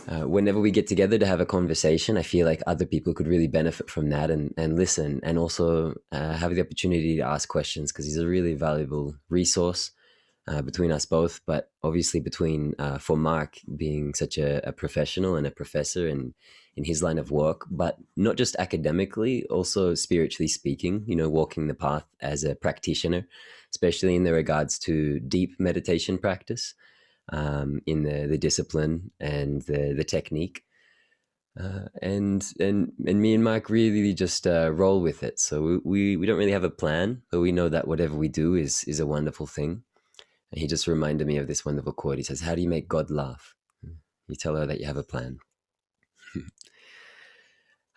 whenever we get together to have a conversation, I feel like other people could really benefit from that and listen, and also have the opportunity to ask questions, because he's a really valuable resource between us both, but obviously between for Mark being such a professional and a professor in his line of work, but not just academically, also spiritually speaking, walking the path as a practitioner, especially in the regards to deep meditation practice, in the discipline and the technique. And me and Mike really just roll with it. So we don't really have a plan, but we know that whatever we do is a wonderful thing. And he just reminded me of this wonderful quote. He says, "How do you make God laugh? You tell her that you have a plan."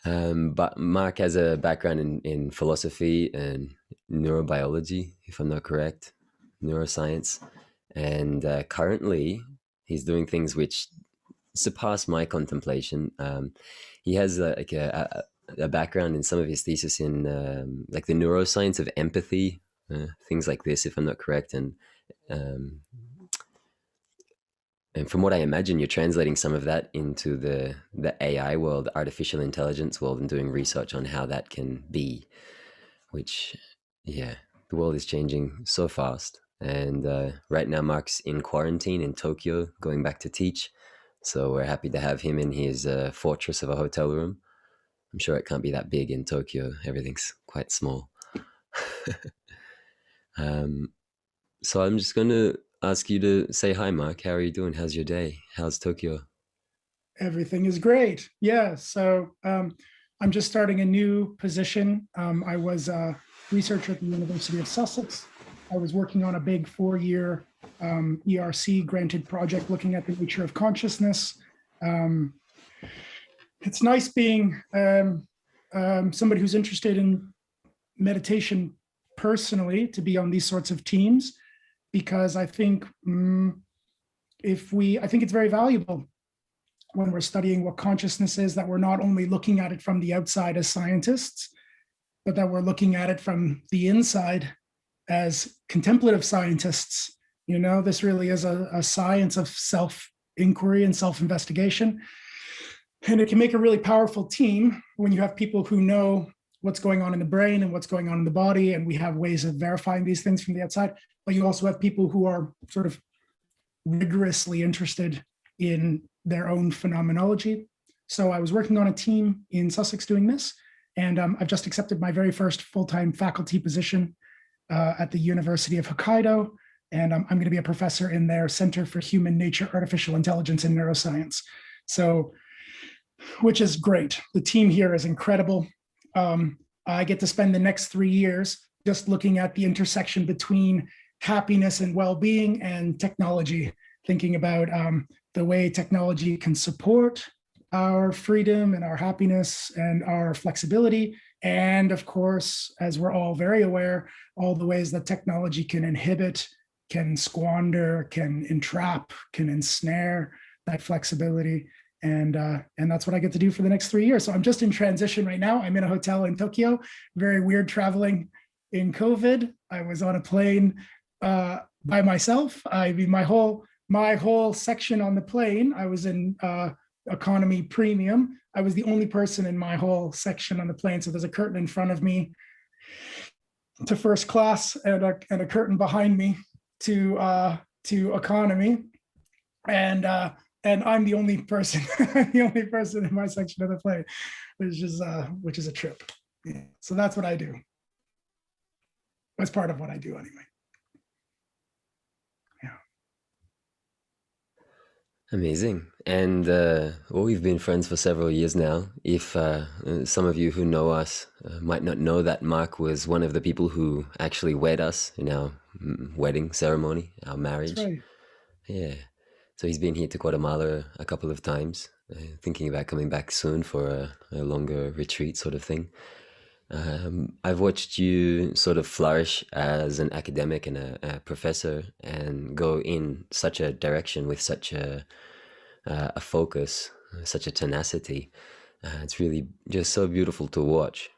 But Mark has a background in philosophy and neurobiology, if I'm not correct, neuroscience. And currently, he's doing things which surpass my contemplation. He has a background in some of his thesis in like the neuroscience of empathy, things like this, if I'm not correct. Um, and from what I imagine, you're translating some of that into the AI world, artificial intelligence world, and doing research on how that can be. Which, yeah, the world is changing so fast. And right now, Mark's in quarantine in Tokyo, going back to teach. So we're happy to have him in his fortress of a hotel room. I'm sure it can't be that big in Tokyo. Everything's quite small. um, so I'm just going to ask you to say hi, Mark. How are you doing? How's your day? How's Tokyo? Everything is great. Yeah. So I'm just starting a new position. I was a researcher at the University of Sussex. I was working on a big 4-year ERC granted project looking at the nature of consciousness. It's nice being somebody who's interested in meditation personally to be on these sorts of teams, because I think I think it's very valuable when we're studying what consciousness is, that we're not only looking at it from the outside as scientists, but that we're looking at it from the inside as contemplative scientists. This really is a science of self-inquiry and self-investigation. And it can make a really powerful team when you have people who know what's going on in the brain and what's going on in the body, and we have ways of verifying these things from the outside. But you also have people who are sort of rigorously interested in their own phenomenology. So I was working on a team in Sussex doing this, and I've just accepted my very first full-time faculty position at the University of Hokkaido, and I'm going to be a professor in their Center for Human Nature, Artificial Intelligence, and Neuroscience. So, which is great. The team here is incredible. I get to spend the next 3 years just looking at the intersection between happiness and well-being and technology, thinking about the way technology can support our freedom and our happiness and our flexibility. And of course, as we're all very aware, all the ways that technology can inhibit, can squander, can entrap, can ensnare that flexibility. And that's what I get to do for the next 3 years. So I'm just in transition right now. I'm in a hotel in Tokyo. Very weird traveling in COVID. I was on a plane by myself. I mean, my whole section on the plane, I was in economy premium. I was the only person in my whole section on the plane. So there's a curtain in front of me to first class and a curtain behind me to economy. And I'm the only person, in my section of the plane, which is a trip. Yeah. So that's what I do. That's part of what I do anyway. Yeah. Amazing. And well, we've been friends for several years now. If some of you who know us might not know that Mark was one of the people who actually wed us in our wedding ceremony, our marriage. That's right. Yeah. So he's been here to Guatemala a couple of times, thinking about coming back soon for a longer retreat sort of thing. I've watched you sort of flourish as an academic and a professor and go in such a direction with such a focus, such a tenacity. It's really just so beautiful to watch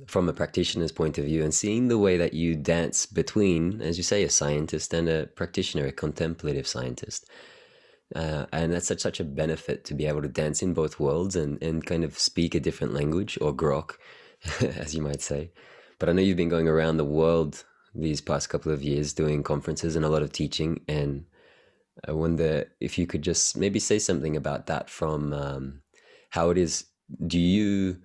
from a practitioner's point of view, and seeing the way that you dance between, as you say, a scientist and a practitioner, a contemplative scientist. And that's such a benefit to be able to dance in both worlds and kind of speak a different language, or grok, as you might say. But I know you've been going around the world these past couple of years doing conferences and a lot of teaching. And I wonder if you could just maybe say something about that from how it is. Do you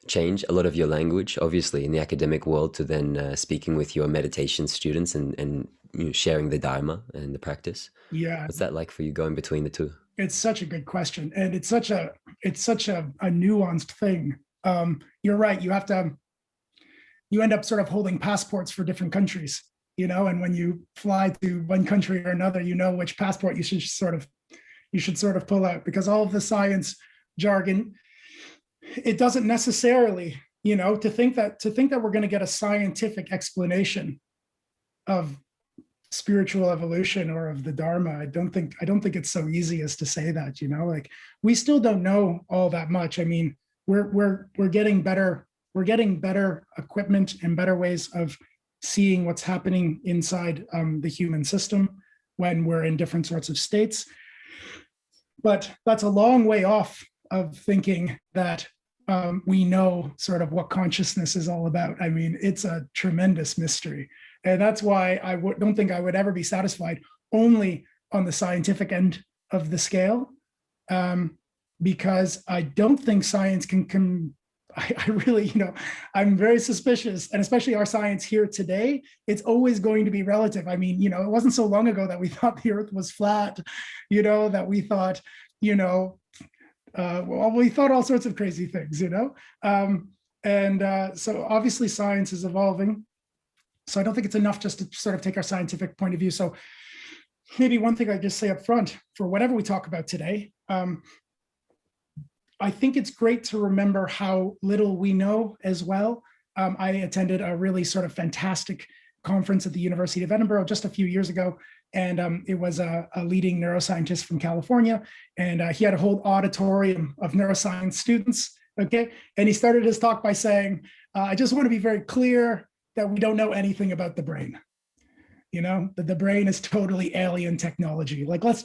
change a lot of your language, obviously, in the academic world to then speaking with your meditation students and sharing the dharma and the practice? Yeah, What's that like for you going between the two? it's such a good question, and it's such a nuanced thing. You're right. You end up sort of holding passports for different countries, and when you fly to one country or another, which passport you should sort of pull out, because all of the science jargon, it doesn't necessarily, to think that we're going to get a scientific explanation of spiritual evolution or of the dharma. I don't think it's so easy as to say that. Like, we still don't know all that much. I mean, we're getting better. We're getting better equipment and better ways of seeing what's happening inside the human system when we're in different sorts of states. But that's a long way off of thinking that we know sort of what consciousness is all about. I mean, it's a tremendous mystery. And that's why don't think I would ever be satisfied only on the scientific end of the scale, because I don't think science can I really, I'm very suspicious, and especially our science here today, it's always going to be relative. I mean, it wasn't so long ago that we thought the earth was flat, that we thought, well, we thought all sorts of crazy things, so obviously science is evolving. So I don't think it's enough just to sort of take our scientific point of view. So maybe one thing I just say up front for whatever we talk about today, I think it's great to remember how little we know as well. I attended a really sort of fantastic conference at the University of Edinburgh just a few years ago, and it was a leading neuroscientist from California, and he had a whole auditorium of neuroscience students, okay? And he started his talk by saying, I just want to be very clear that we don't know anything about the brain. That the brain is totally alien technology. Like, let's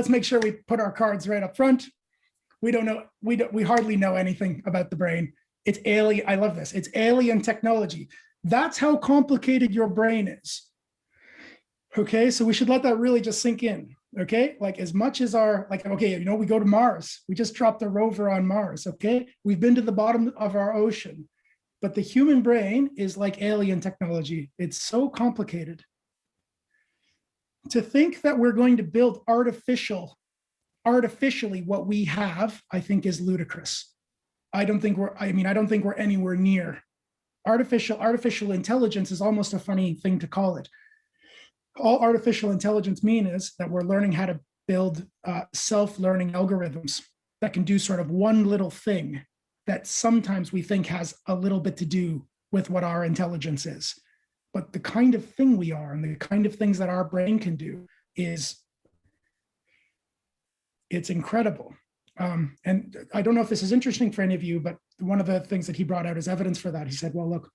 make sure we put our cards right up front. We don't know, we hardly know anything about the brain. It's alien. I love this. It's alien technology. That's how complicated your brain is. Okay, so we should let that really just sink in. Okay, like, as much as we go to Mars. We just dropped a rover on Mars. Okay, we've been to the bottom of our ocean, but the human brain is like alien technology. It's so complicated. To think that we're going to build artificially what we have, I think, is ludicrous. I don't think we're anywhere near. Artificial intelligence is almost a funny thing to call it. All artificial intelligence means is that we're learning how to build self-learning algorithms that can do sort of one little thing that sometimes we think has a little bit to do with what our intelligence is. But the kind of thing we are and the kind of things that our brain can do it's incredible. And I don't know if this is interesting for any of you, but one of the things that he brought out as evidence for that, he said, well, look,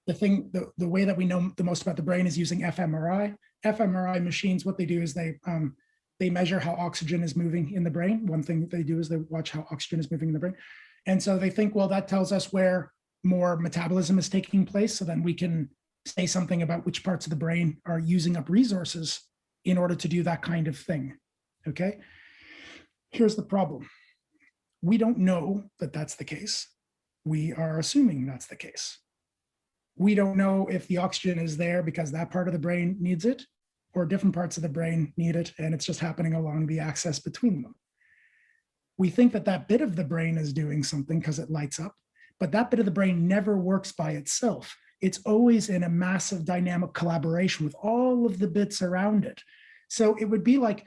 the way that we know the most about the brain is using fMRI. fMRI machines, what they do is they measure how oxygen is moving in the brain. One thing that they do is they watch how oxygen is moving in the brain. And so they think, well, that tells us where more metabolism is taking place. So then we can say something about which parts of the brain are using up resources in order to do that kind of thing. Okay. Here's the problem. We don't know that that's the case. We are assuming that's the case. We don't know if the oxygen is there because that part of the brain needs it, or different parts of the brain need it, and it's just happening along the axis between them. We think that that bit of the brain is doing something because it lights up, but that bit of the brain never works by itself. It's always in a massive dynamic collaboration with all of the bits around it. So it would be like,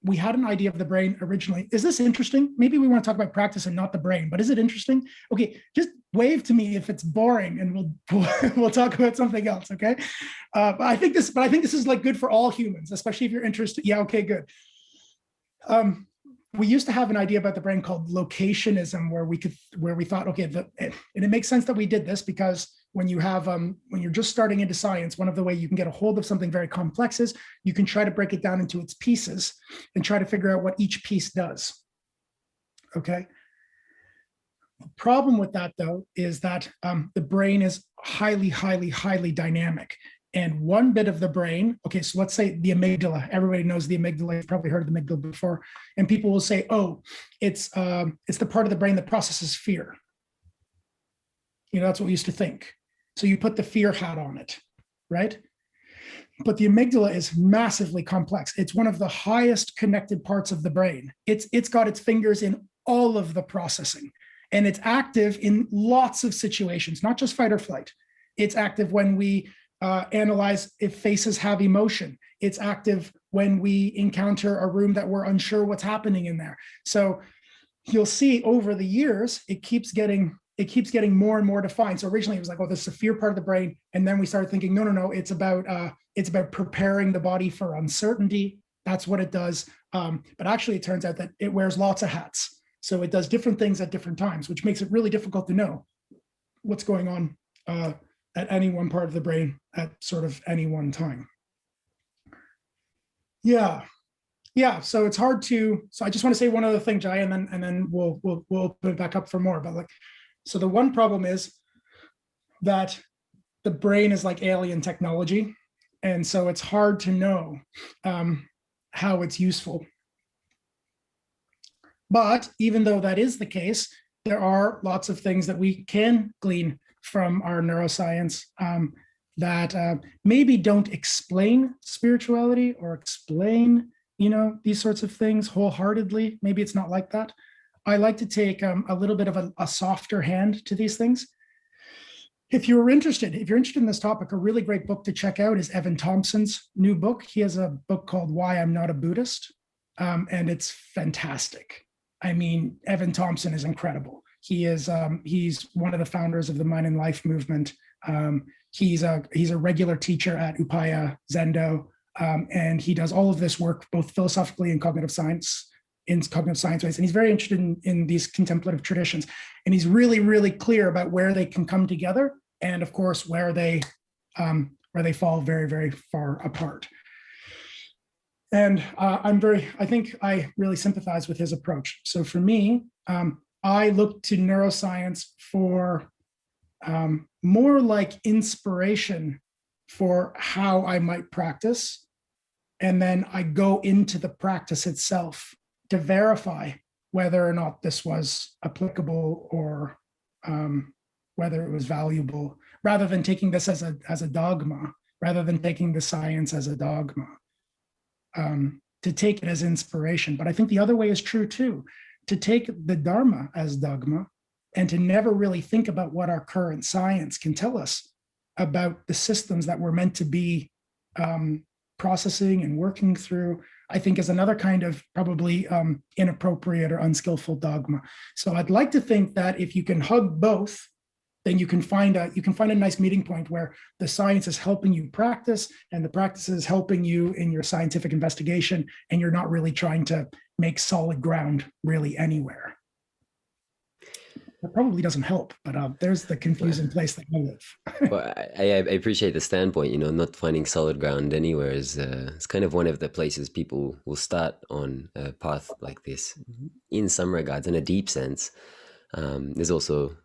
we had an idea of the brain originally. Is this interesting? Maybe we want to talk about practice and not the brain, but is it interesting? Okay, just wave to me if it's boring, and we'll talk about something else. Okay, but I think this is like good for all humans, especially if you're interested. Yeah, okay, good. we used to have an idea about the brain called locationism, where we thought, okay, and it makes sense that we did this because when you're just starting into science, one of the way you can get a hold of something very complex is you can try to break it down into its pieces and try to figure out what each piece does. Okay. The problem with that, though, is that the brain is highly, highly, highly dynamic. And one bit of the brain, okay, so let's say the amygdala. Everybody knows the amygdala. You've probably heard of the amygdala before. And people will say, oh, it's the part of the brain that processes fear. That's what we used to think. So you put the fear hat on it, right? But the amygdala is massively complex. It's one of the highest connected parts of the brain. It's got its fingers in all of the processing. And it's active in lots of situations, not just fight or flight. It's active when we analyze if faces have emotion. It's active when we encounter a room that we're unsure what's happening in there. So you'll see over the years, it keeps getting more and more defined. So originally it was like, oh, this is a fear part of the brain. And then we started thinking, no, it's about preparing the body for uncertainty. That's what it does. But actually it turns out that it wears lots of hats. So it does different things at different times, which makes it really difficult to know what's going on at any one part of the brain at sort of any one time. Yeah. So it's hard to. So I just want to say one other thing, Jai, and then we'll open it back up for more. But so the one problem is that the brain is like alien technology, and so it's hard to know how it's useful. But even though that is the case, there are lots of things that we can glean from our neuroscience that maybe don't explain spirituality or explain, these sorts of things wholeheartedly. Maybe it's not like that. I like to take a little bit of a softer hand to these things. If you're interested in this topic, a really great book to check out is Evan Thompson's new book. He has a book called Why I'm Not a Buddhist, and it's fantastic. I mean, Evan Thompson is incredible. He's one of the founders of the Mind and Life movement. He's a regular teacher at Upaya Zendo, and he does all of this work both philosophically and cognitive science ways. And he's very interested in these contemplative traditions. And he's really, really clear about where they can come together, and of course where they fall very, very far apart. And I think I really sympathize with his approach. So for me, I look to neuroscience for more like inspiration for how I might practice. And then I go into the practice itself to verify whether or not this was applicable or whether it was valuable, rather than taking this as a dogma, rather than taking the science as a dogma, to take it as inspiration. But I think the other way is true too, to take the dharma as dogma and to never really think about what our current science can tell us about the systems that we're meant to be processing and working through, I think is another kind of probably inappropriate or unskillful dogma. So I'd like to think that if you can hug both, then you can find a nice meeting point where the science is helping you practice and the practice is helping you in your scientific investigation, and you're not really trying to make solid ground really anywhere. That probably doesn't help, but there's the confusing place that I live. Well, I appreciate the standpoint. Not finding solid ground anywhere is it's kind of one of the places people will start on a path like this. In some regards, in a deep sense, there's also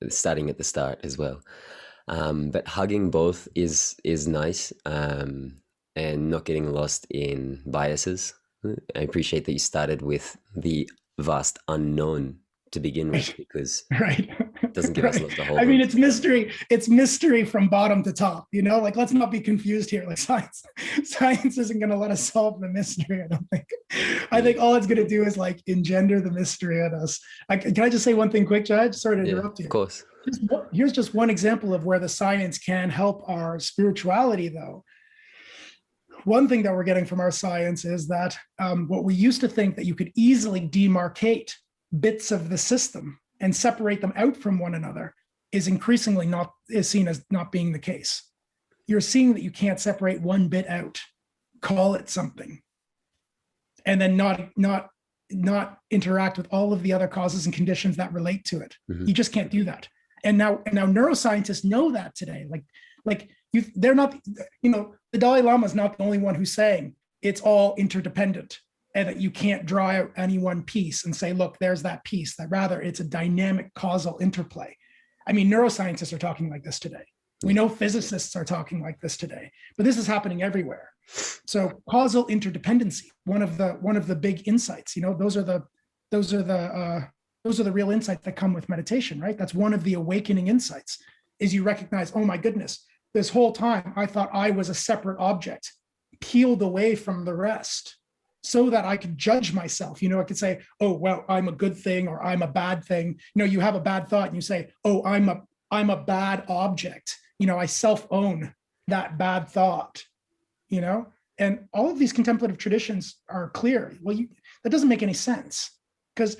starting at the start as well. But hugging both is nice, and not getting lost in biases. I appreciate that you started with the vast unknown to begin with, because it doesn't give us lots to hold. I mean, it's mystery. It's mystery from bottom to top. Like, let's not be confused here. Like, science isn't going to let us solve the mystery. I don't think. I think all it's going to do is like engender the mystery in us. Can I just say one thing quick, Judge? Sorry to interrupt you. Of course. Here's just one example of where the science can help our spirituality, though. One thing that we're getting from our science is that what we used to think that you could easily demarcate bits of the system and separate them out from one another is increasingly is seen as not being the case. You're seeing that you can't separate one bit out, call it something, and then not not interact with all of the other causes and conditions that relate to it. Mm-hmm. You just can't do that. And now neuroscientists know that today. They're not, the Dalai Lama is not the only one who's saying it's all interdependent and that you can't draw out any one piece and say, look, there's that piece. That rather it's a dynamic causal interplay. I mean, neuroscientists are talking like this today. We know physicists are talking like this today, but this is happening everywhere. So causal interdependency, one of the big insights, those are the real insights that come with meditation, right? That's one of the awakening insights, is you recognize, oh my goodness, this whole time I thought I was a separate object, peeled away from the rest, so that I could judge myself. I could say, oh, well, I'm a good thing or I'm a bad thing. You have a bad thought and you say, oh, I'm a bad object. I self-own that bad thought, and all of these contemplative traditions are clear. Well, that doesn't make any sense, because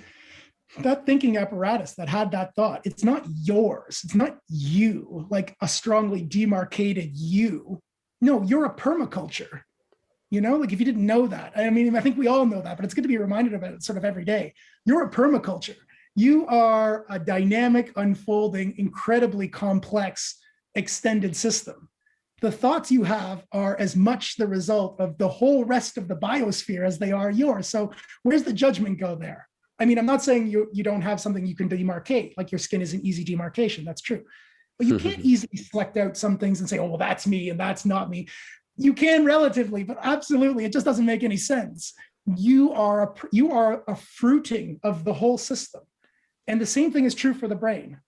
that thinking apparatus that had that thought, it's not yours. It's not you, like a strongly demarcated you. No, you're a permaculture. Like if you didn't know that, I mean, I think we all know that, but it's good to be reminded of it sort of every day. You're a permaculture. You are a dynamic, unfolding, incredibly complex, extended system. The thoughts you have are as much the result of the whole rest of the biosphere as they are yours. So where's the judgment go there? I mean, I'm not saying you don't have something you can demarcate, like your skin is an easy demarcation. That's true. But you can't easily select out some things and say, oh, well, that's me and that's not me. You can relatively, but absolutely, it just doesn't make any sense. You are a fruiting of the whole system. And the same thing is true for the brain.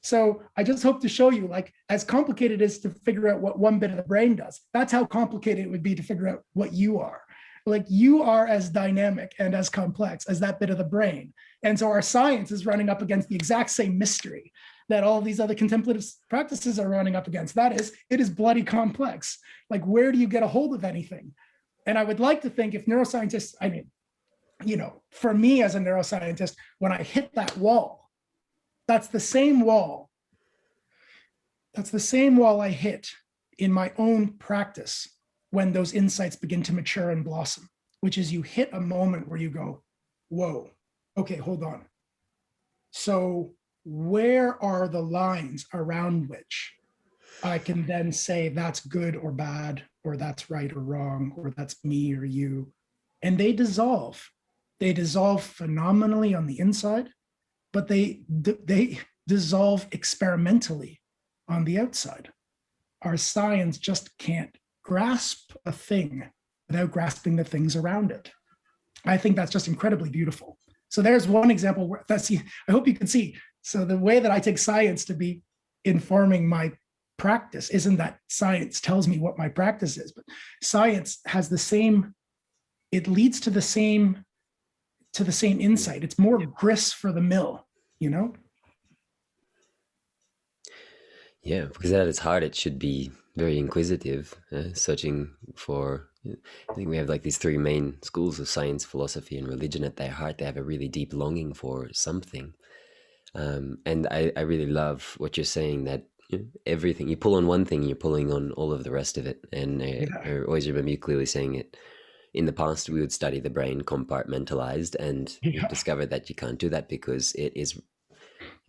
So I just hope to show you, like, as complicated it is to figure out what one bit of the brain does, that's how complicated it would be to figure out what you are. Like, you are as dynamic and as complex as that bit of the brain. And so our science is running up against the exact same mystery that all these other contemplative practices are running up against. That is, it is bloody complex. Like, where do you get a hold of anything? And I would like to think, if neuroscientists, I mean, for me as a neuroscientist, when I hit that wall, that's the same wall. That's the same wall I hit in my own practice when those insights begin to mature and blossom, which is you hit a moment where you go, whoa, okay, hold on. So where are the lines around which I can then say that's good or bad, or that's right or wrong, or that's me or you? And they dissolve. They dissolve phenomenally on the inside, but they dissolve experimentally on the outside. Our science just can't grasp a thing without grasping the things around it. I think that's just incredibly beautiful. So there's one example where I hope you can see. So the way that I take science to be informing my practice isn't that science tells me what my practice is, but science has it leads to the same insight. It's more grist for the mill, Yeah, because at its heart, it should be very inquisitive, searching for. I think we have like these three main schools of science, philosophy, and religion. At their heart, they have a really deep longing for something. And I really love what you're saying, that everything you pull on one thing, you're pulling on all of the rest of it. And I always remember you clearly saying it. In the past, we would study the brain compartmentalized, and we've discovered that you can't do that because it is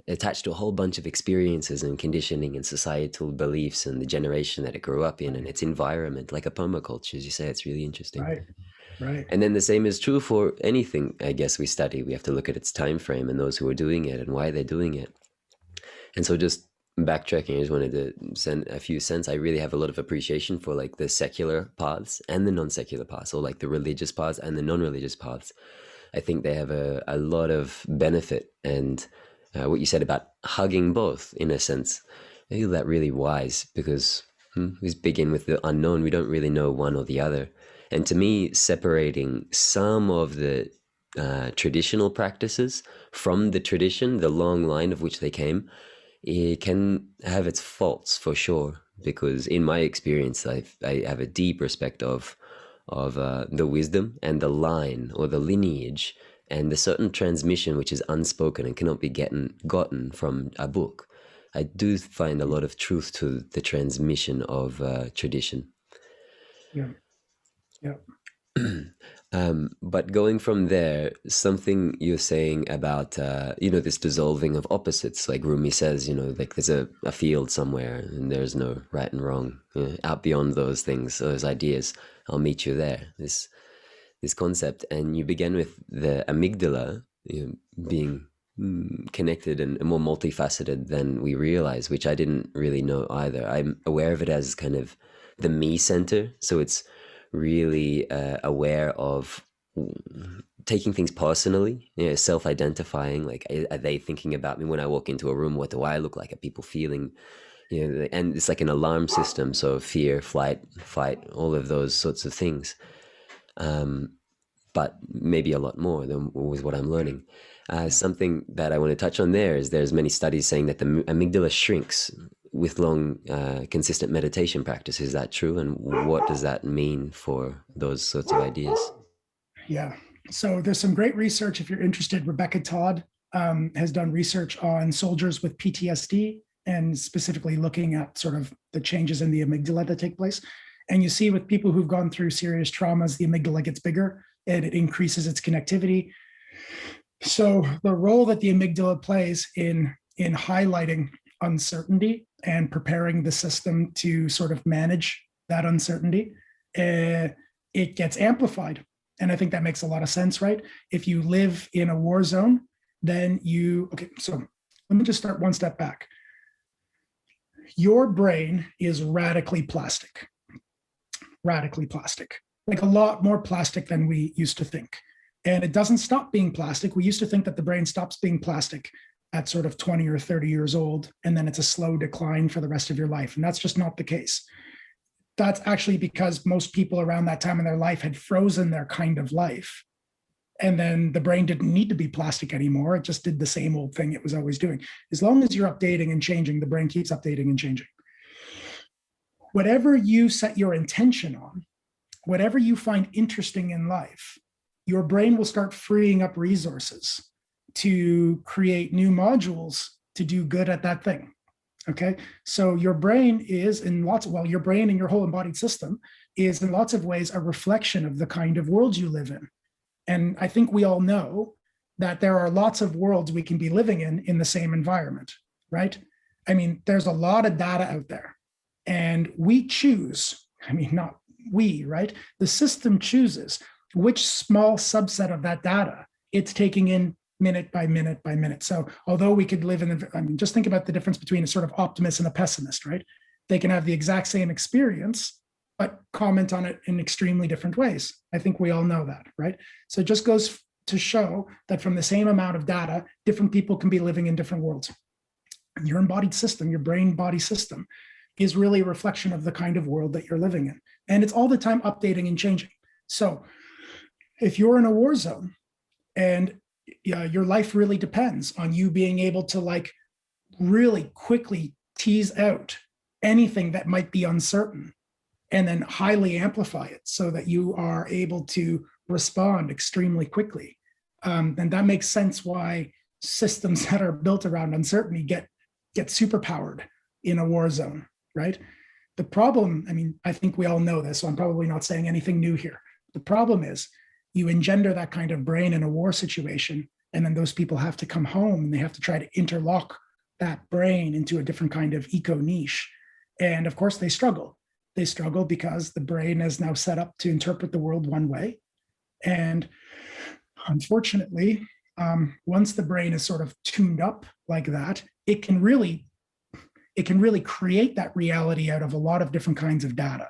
attached to a whole bunch of experiences and conditioning and societal beliefs and the generation that it grew up in and its environment, like a permaculture, as you say. It's really interesting. Right. And then the same is true for anything, I guess, we study. We have to look at its time frame and those who are doing it and why they're doing it. And so just backtracking, I just wanted to send a few cents. I really have a lot of appreciation for like the secular paths and the non-secular paths, or like the religious paths and the non-religious paths. I think they have a lot of benefit. And what you said about hugging both, in a sense, I feel that really wise, because we begin with the unknown. We don't really know one or the other. And to me, separating some of the traditional practices from the tradition, the long line of which they came, it can have its faults for sure. Because in my experience, I have a deep respect of the wisdom and the line or the lineage and the certain transmission which is unspoken and cannot be gotten from a book. I do find a lot of truth to the transmission of tradition. Yeah. But going from there, something you're saying about, this dissolving of opposites, like Rumi says, like there's a field somewhere and there's no right and wrong. Out beyond those things, those ideas, I'll meet you there. This concept, and you begin with the amygdala being connected and more multifaceted than we realize, which I didn't really know either. I'm aware of it as kind of the me center, so it's really aware of taking things personally, self-identifying. Like, are they thinking about me when I walk into a room? What do I look like? Are people feeling? And it's like an alarm system. So fear, flight, fight, all of those sorts of things. But maybe a lot more than was what I'm learning. Yeah. Something that I want to touch on there is there's many studies saying that the amygdala shrinks with long, consistent meditation practice. Is that true? And what does that mean for those sorts of ideas? Yeah. So there's some great research. If you're interested, Rebecca Todd has done research on soldiers with PTSD and specifically looking at sort of the changes in the amygdala that take place. And you see with people who've gone through serious traumas, the amygdala gets bigger and it increases its connectivity. So the role that the amygdala plays in highlighting uncertainty and preparing the system to sort of manage that uncertainty, it gets amplified. And I think that makes a lot of sense, right? If you live in a war zone, then so let me just start one step back. Your brain is radically plastic, like a lot more plastic than we used to think. And it doesn't stop being plastic. We used to think that the brain stops being plastic at sort of 20 or 30 years old, and then it's a slow decline for the rest of your life. And that's just not the case. That's actually because most people around that time in their life had frozen their kind of life. And then the brain didn't need to be plastic anymore. It just did the same old thing it was always doing. As long as you're updating and changing, the brain keeps updating and changing. Whatever you set your intention on, whatever you find interesting in life, your brain will start freeing up resources to create new modules to do good at that thing. Okay, so your brain is your brain and your whole embodied system is in lots of ways a reflection of the kind of world you live in. And I think we all know that there are lots of worlds we can be living in the same environment, right? I mean, there's a lot of data out there and we choose, not we, right? The system chooses which small subset of that data it's taking in minute by minute by minute. So although we could live just think about the difference between a sort of optimist and a pessimist, right? They can have the exact same experience, but comment on it in extremely different ways. I think we all know that, right? So it just goes to show that from the same amount of data, different people can be living in different worlds. Your embodied system, your brain body system, is really a reflection of the kind of world that you're living in. And it's all the time updating and changing. So if you're in a war zone and your life really depends on you being able to really quickly tease out anything that might be uncertain and then highly amplify it so that you are able to respond extremely quickly. And that makes sense why systems that are built around uncertainty get superpowered in a war zone, right? The problem, I think we all know this, so I'm probably not saying anything new here. The problem is you engender that kind of brain in a war situation, and then those people have to come home and they have to try to interlock that brain into a different kind of eco niche. And of course they struggle. They struggle because the brain is now set up to interpret the world one way. And unfortunately, once the brain is sort of tuned up like that, it can really create that reality out of a lot of different kinds of data,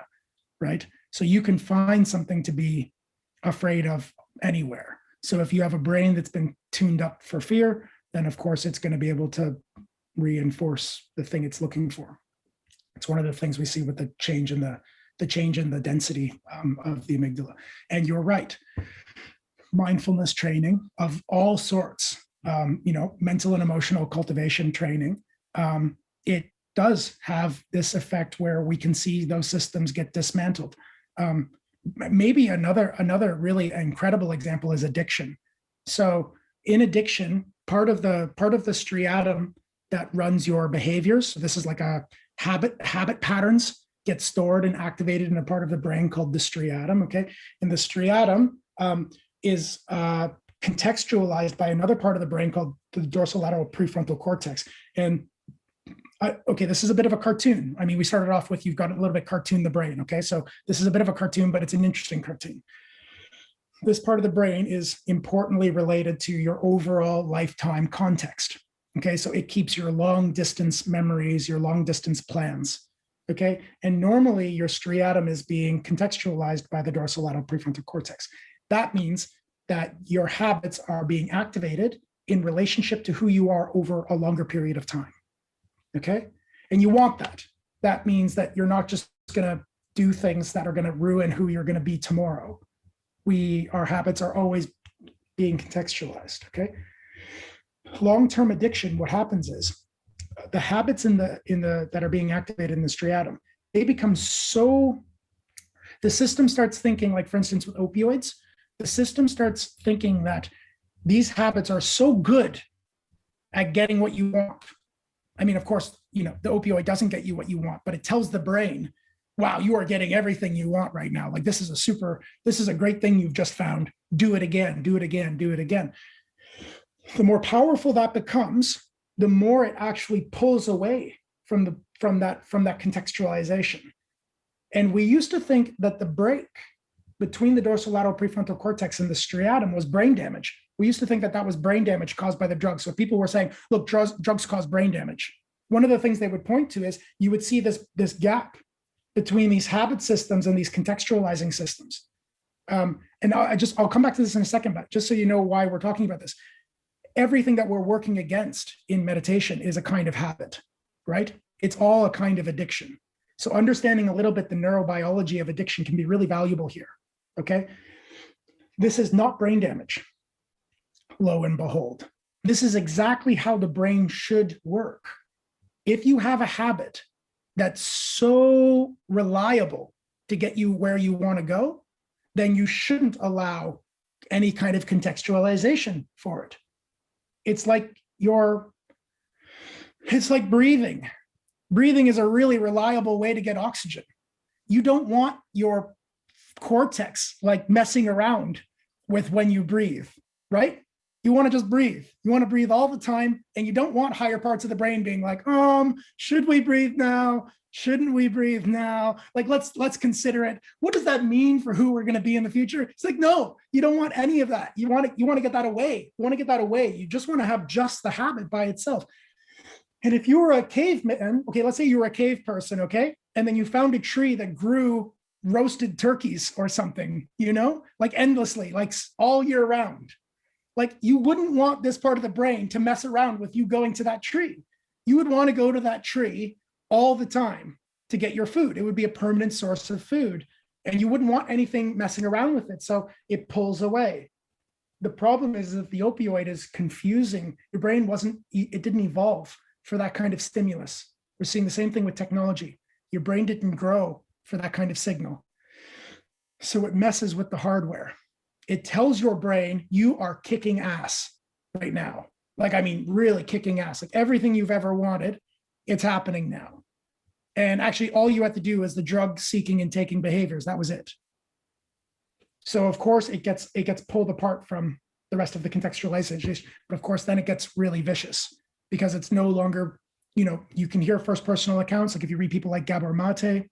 right? So you can find something to be afraid of anywhere. So if you have a brain that's been tuned up for fear, then of course it's going to be able to reinforce the thing it's looking for. It's one of the things we see with the change in the density of the amygdala. And you're right, mindfulness training of all sorts, mental and emotional cultivation training, it does have this effect where we can see those systems get dismantled. Maybe another really incredible example is addiction. So in addiction, part of the striatum that runs your behaviors, so this is like a habit patterns get stored and activated in a part of the brain called the striatum, okay? And the striatum is contextualized by another part of the brain called the dorsolateral prefrontal cortex. And okay, this is a bit of a cartoon. I mean, we started off with, you've got a little bit cartoon the brain. Okay, so this is a bit of a cartoon, but it's an interesting cartoon. This part of the brain is importantly related to your overall lifetime context. Okay, so it keeps your long distance memories, your long distance plans. Okay, and normally your striatum is being contextualized by the dorsolateral prefrontal cortex. That means that your habits are being activated in relationship to who you are over a longer period of time. Okay, and you want that. That means that you're not just going to do things that are going to ruin who you're going to be tomorrow. Our habits are always being contextualized. Okay, long-term addiction, what happens is the habits that are being activated in the striatum, they become so, the system starts thinking, like for instance with opioids, the system starts thinking that these habits are so good at getting what you want. I mean, of course, the opioid doesn't get you what you want, but it tells the brain, wow, you are getting everything you want right now. Like this is a great thing you've just found. Do it again, do it again, do it again. The more powerful that becomes, the more it actually pulls away from that contextualization. And we used to think that the break between the dorsolateral prefrontal cortex and the striatum was brain damage. We used to think that was brain damage caused by the drugs. So people were saying, look, drugs cause brain damage. One of the things they would point to is you would see this gap between these habit systems and these contextualizing systems. And I'll come back to this in a second, but just so you know why we're talking about this. Everything that we're working against in meditation is a kind of habit, right? It's all a kind of addiction. So understanding a little bit the neurobiology of addiction can be really valuable here, okay? This is not brain damage, lo and behold. This is exactly how the brain should work. If you have a habit that's so reliable to get you where you want to go, then you shouldn't allow any kind of contextualization for it. It's like breathing. Breathing is a really reliable way to get oxygen. You don't want your cortex like messing around with when you breathe, right? You want to just breathe. You want to breathe all the time, and you don't want higher parts of the brain being like, should we breathe now? Shouldn't we breathe now? Like, let's consider it. What does that mean for who we're going to be in the future? It's like, no, you don't want any of that. You want to get that away. You want to get that away. You just want to have just the habit by itself. And if you were a caveman, okay, let's say you were a cave person, okay, and then you found a tree that grew roasted turkeys or something, like endlessly, like all year round. Like you wouldn't want this part of the brain to mess around with you going to that tree. You would want to go to that tree all the time to get your food. It would be a permanent source of food, and you wouldn't want anything messing around with it. So it pulls away. The problem is that the opioid is confusing. Your brain it didn't evolve for that kind of stimulus. We're seeing the same thing with technology. Your brain didn't grow for that kind of signal. So it messes with the hardware. It tells your brain you are kicking ass right now. Like, I mean, really kicking ass. Like everything you've ever wanted, it's happening now. And actually, all you have to do is the drug seeking and taking behaviors. That was it. So of course, it gets pulled apart from the rest of the contextualization. But of course, then it gets really vicious because it's no longer, you can hear first personal accounts. Like if you read people like Gabor Mate,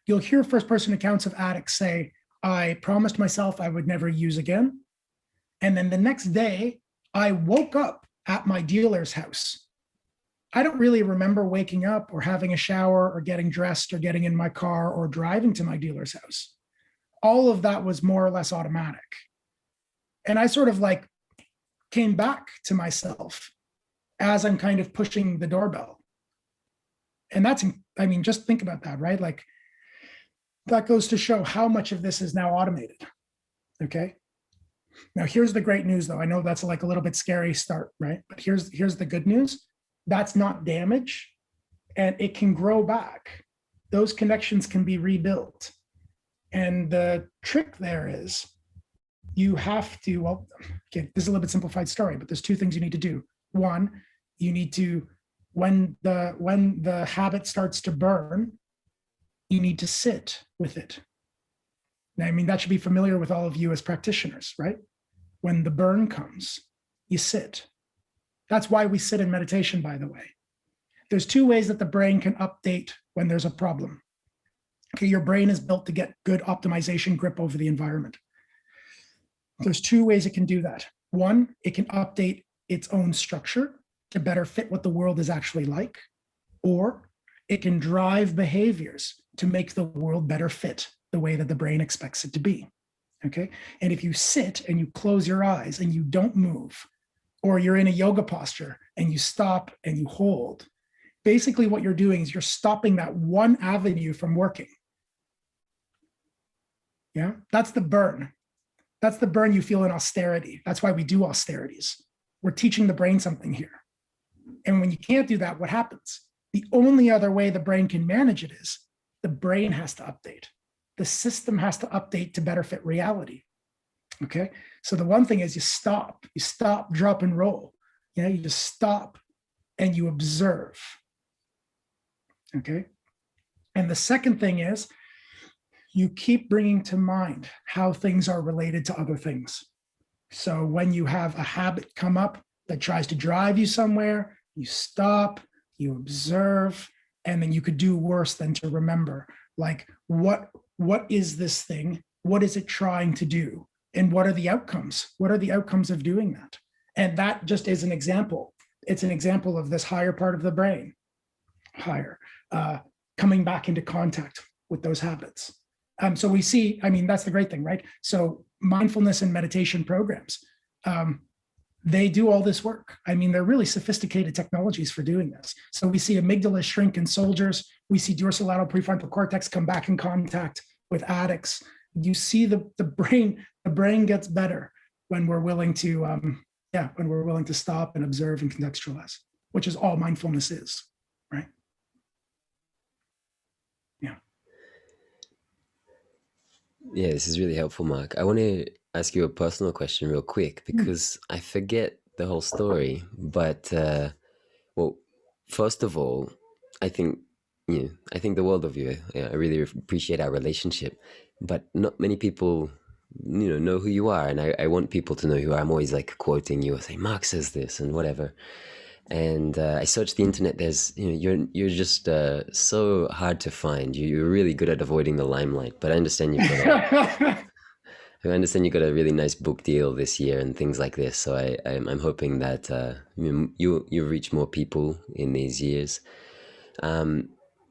you'll hear first person accounts of addicts say, I promised myself I would never use again. And then the next day, I woke up at my dealer's house. I don't really remember waking up or having a shower or getting dressed or getting in my car or driving to my dealer's house. All of that was more or less automatic. And I sort of like came back to myself as I'm kind of pushing the doorbell. And just think about that, right? Like that goes to show how much of this is now automated. Okay. Now here's the great news though. I know that's like a little bit scary start, right? But here's the good news. That's not damage, and it can grow back. Those connections can be rebuilt. And the trick there is you have to, okay, this is a little bit simplified story, but there's two things you need to do. One, you need to, when the habit starts to burn, you need to sit with it. I mean, that should be familiar with all of you as practitioners, right? When the burn comes, you sit. That's why we sit in meditation, by the way. There's two ways that the brain can update when there's a problem. Okay, your brain is built to get good optimization grip over the environment. There's two ways it can do that. One, it can update its own structure to better fit what the world is actually like, or it can drive behaviors to make the world better fit the way that the brain expects it to be. Okay, and if you sit and you close your eyes and you don't move, or you're in a yoga posture and you stop and you hold, basically what you're doing is you're stopping that one avenue from working. Yeah, that's the burn. That's the burn you feel in austerity. That's why we do austerities. We're teaching the brain something here. And when you can't do that, what happens? The only other way the brain can manage it is the brain has to update. The system has to update to better fit reality. Okay. So the one thing is you stop, drop, and roll. You know, you just stop and you observe. Okay. And the second thing is you keep bringing to mind how things are related to other things. So when you have a habit come up that tries to drive you somewhere, you stop, you observe, and then you could do worse than to remember, like, what is this thing? What is it trying to do? And what are the outcomes? What are the outcomes of doing that? And that just is an example. It's an example of this higher part of the brain, coming back into contact with those habits. So we see, I mean, that's the great thing, right? So mindfulness and meditation programs, they do all this work. I mean, they're really sophisticated technologies for doing this. So we see amygdala shrink in soldiers. We see dorsolateral prefrontal cortex come back in contact with addicts. You see the brain gets better when we're willing to, when we're willing to stop and observe and contextualize, which is all mindfulness is, right? Yeah. Yeah, this is really helpful, Mark. I want to ask you a personal question real quick because I forget the whole story. But well, first of all, I think I think the world of you. I really appreciate our relationship, but not many people know who you are, and I want people to know who you are. I'm always like quoting you or saying Mark says this and whatever. And I searched the internet. There's you're just so hard to find. You're really good at avoiding the limelight, but I understand you've got I understand you got a really nice book deal this year and things like this. So I'm hoping that you reach more people in these years.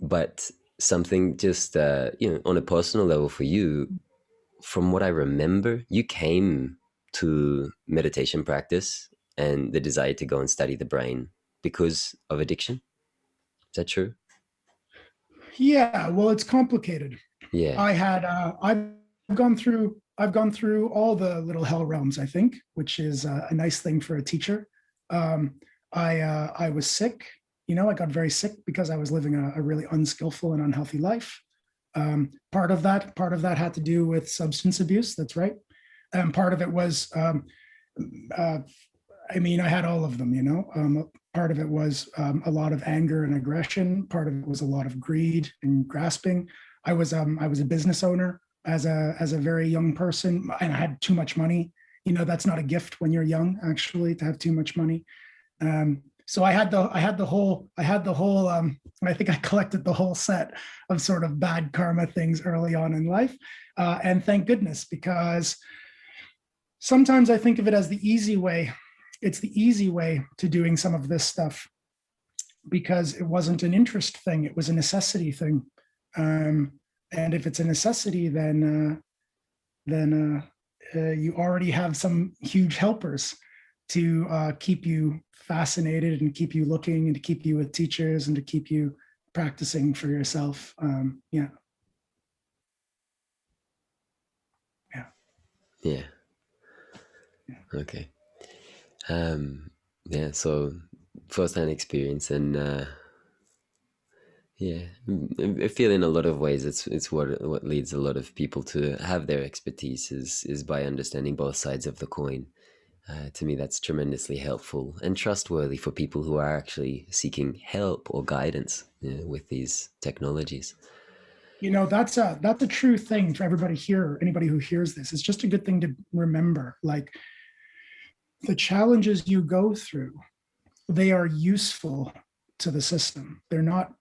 But something just on a personal level for you, from what I remember, you came to meditation practice and the desire to go and study the brain because of addiction. Is that true? Yeah, well, it's complicated. Yeah. I've gone through all the little hell realms, I think, which is a nice thing for a teacher. I was sick. I got very sick because I was living a really unskillful and unhealthy life. Part of that had to do with substance abuse. That's right. And part of it was, I had all of them. Part of it was a lot of anger and aggression. Part of it was a lot of greed and grasping. I was a business owner as a very young person, and I had too much money. That's not a gift when you're young, actually, to have too much money. So I had the whole. I think I collected the whole set of sort of bad karma things early on in life, and thank goodness, because sometimes I think of it as the easy way. It's the easy way to doing some of this stuff, because it wasn't an interest thing; it was a necessity thing. And if it's a necessity, then you already have some huge helpers to keep you fascinated and keep you looking and to keep you with teachers and to keep you practicing for yourself. Yeah. Okay. Yeah. So first-hand experience, and yeah, I feel in a lot of ways it's what leads a lot of people to have their expertise is by understanding both sides of the coin. To me, that's tremendously helpful and trustworthy for people who are actually seeking help or guidance with these technologies. That's a true thing for everybody here, anybody who hears this. It's just a good thing to remember. Like, the challenges you go through, they are useful to the system. They're not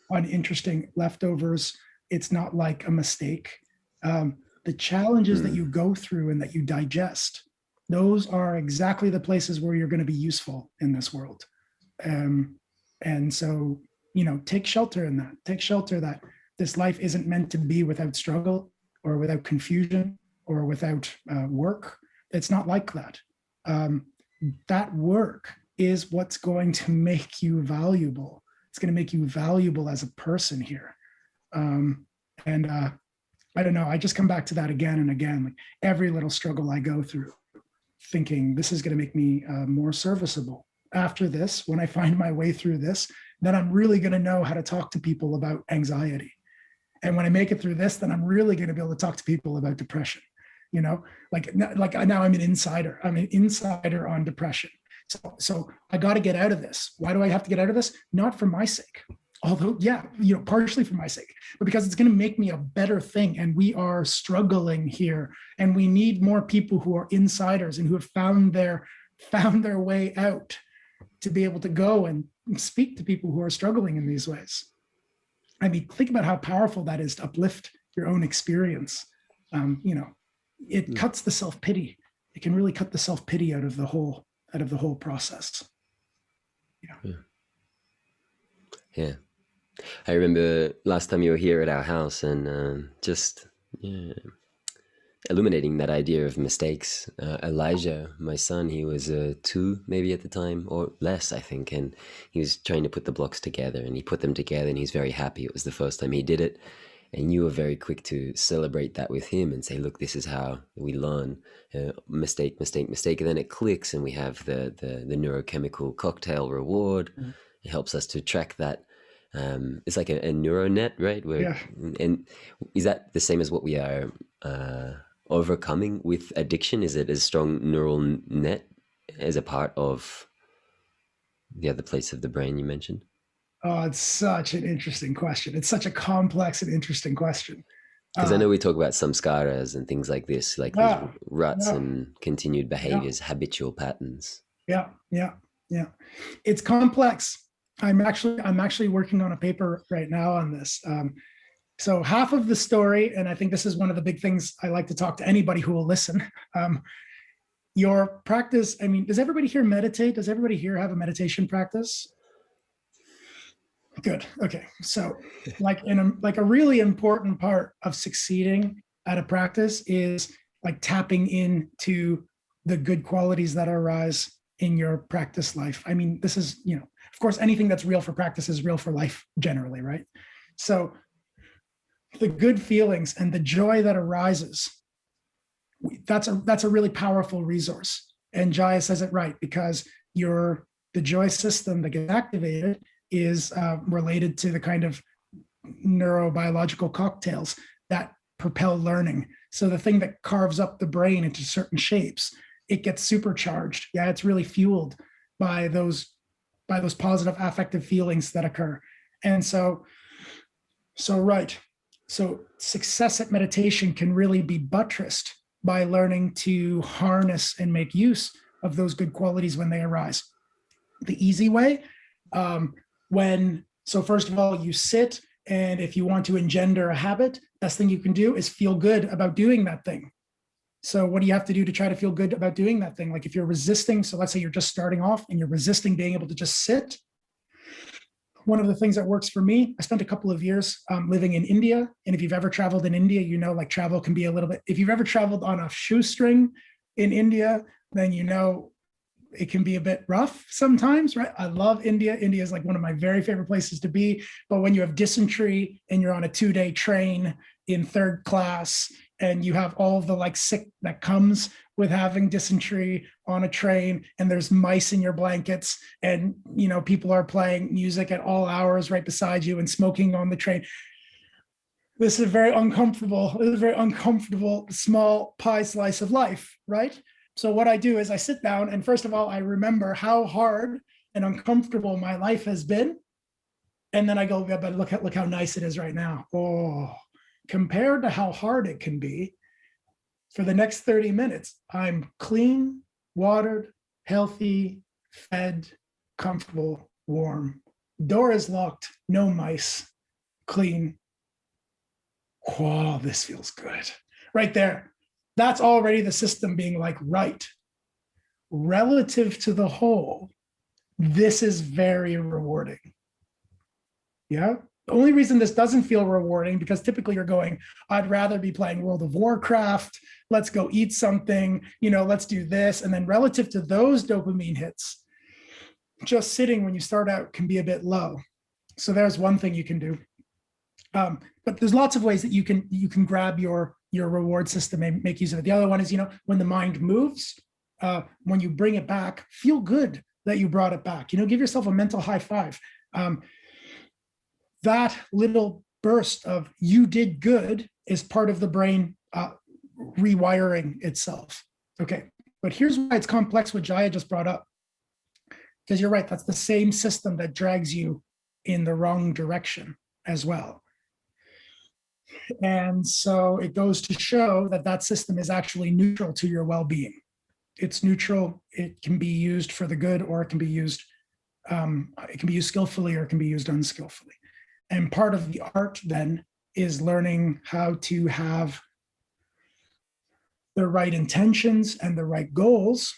uninteresting leftovers. It's not like a mistake. The challenges that you go through and that you digest, those are exactly the places where you're going to be useful in this world. And so, take shelter in that. Take shelter that this life isn't meant to be without struggle or without confusion or without work. It's not like that. That work is what's going to make you valuable. It's going to make you valuable as a person here. And I don't know, I just come back to that again and again. Like, every little struggle I go through, thinking this is going to make me more serviceable. After this, when I find my way through this, then I'm really going to know how to talk to people about anxiety. And when I make it through this, then I'm really going to be able to talk to people about depression. Like now I'm an insider. I'm an insider on depression. So I got to get out of this. Why do I have to get out of this? Not for my sake. Although, yeah, partially for my sake, but because it's going to make me a better thing. And we are struggling here, and we need more people who are insiders and who have found their way out to be able to go and speak to people who are struggling in these ways. I mean, think about how powerful that is to uplift your own experience. It cuts the self-pity. It can really cut the self-pity out of the whole process. Yeah. I remember last time you were here at our house, and just illuminating that idea of mistakes. Elijah, my son, he was 2 maybe at the time, or less, I think, and he was trying to put the blocks together, and he put them together, and he's very happy. It was the first time he did it, and you were very quick to celebrate that with him and say, look, this is how we learn. Mistake, mistake, mistake, and then it clicks, and we have the neurochemical cocktail reward. It helps us to track that. It's like a neural net, right? And is that the same as what we are overcoming with addiction? Is it a strong neural net as a part of the other place of the brain you mentioned? Oh, it's such an interesting question. It's such a complex and interesting question. Because I know we talk about samskaras and things like this, like these ruts and continued behaviors, habitual patterns. Yeah. It's complex. I'm actually working on a paper right now on this. So half of the story, and I think this is one of the big things I like to talk to anybody who will listen. Your practice, I mean, does everybody here meditate? Does everybody here have a meditation practice? Good. Okay. So like a really important part of succeeding at a practice is like tapping into the good qualities that arise in your practice life. I mean, this is, of course, anything that's real for practice is real for life generally, right? So the good feelings and the joy that arises, that's a really powerful resource. And Jaya says it right, because the joy system that gets activated is related to the kind of neurobiological cocktails that propel learning. So the thing that carves up the brain into certain shapes, it gets supercharged. Yeah, it's really fueled by those positive affective feelings that occur. And so success at meditation can really be buttressed by learning to harness and make use of those good qualities when they arise. The easy way, first of all, you sit, and if you want to engender a habit, best thing you can do is feel good about doing that thing. So what do you have to do to try to feel good about doing that thing? Like if you're resisting, so let's say you're just starting off and you're resisting being able to just sit. One of the things that works for me, I spent a couple of years living in India. And if you've ever traveled in India, like travel can be a little bit, if you've ever traveled on a shoestring in India, then it can be a bit rough sometimes, right? I love India. India is like one of my very favorite places to be. But when you have dysentery and you're on a 2-day train in 3rd class, and you have all the sick that comes with having dysentery on a train, and there's mice in your blankets, and people are playing music at all hours right beside you and smoking on the train. This is a very uncomfortable small pie slice of life, right? So what I do is I sit down, and first of all, I remember how hard and uncomfortable my life has been. And then I go, yeah, but look how nice it is right now. Oh, compared to how hard it can be, for the next 30 minutes, I'm clean, watered, healthy, fed, comfortable, warm. Door is locked, no mice, clean. Oh, this feels good. Right there. That's already the system being like, right. Relative to the whole, this is very rewarding. Yeah. The only reason this doesn't feel rewarding, because typically you're going, I'd rather be playing World of Warcraft. Let's go eat something, let's do this. And then relative to those dopamine hits, just sitting when you start out can be a bit low. So there's one thing you can do. But there's lots of ways that you can grab your reward system and make use of it. The other one is, when the mind moves, when you bring it back, feel good that you brought it back. Give yourself a mental high five. That little burst of you did good is part of the brain rewiring itself. Okay, but here's why it's complex, what Jaya just brought up. Because you're right, that's the same system that drags you in the wrong direction as well. And so it goes to show that system is actually neutral to your well-being. It's neutral. It can be used for the good, or it can be used skillfully, or it can be used unskillfully. And part of the art then is learning how to have the right intentions and the right goals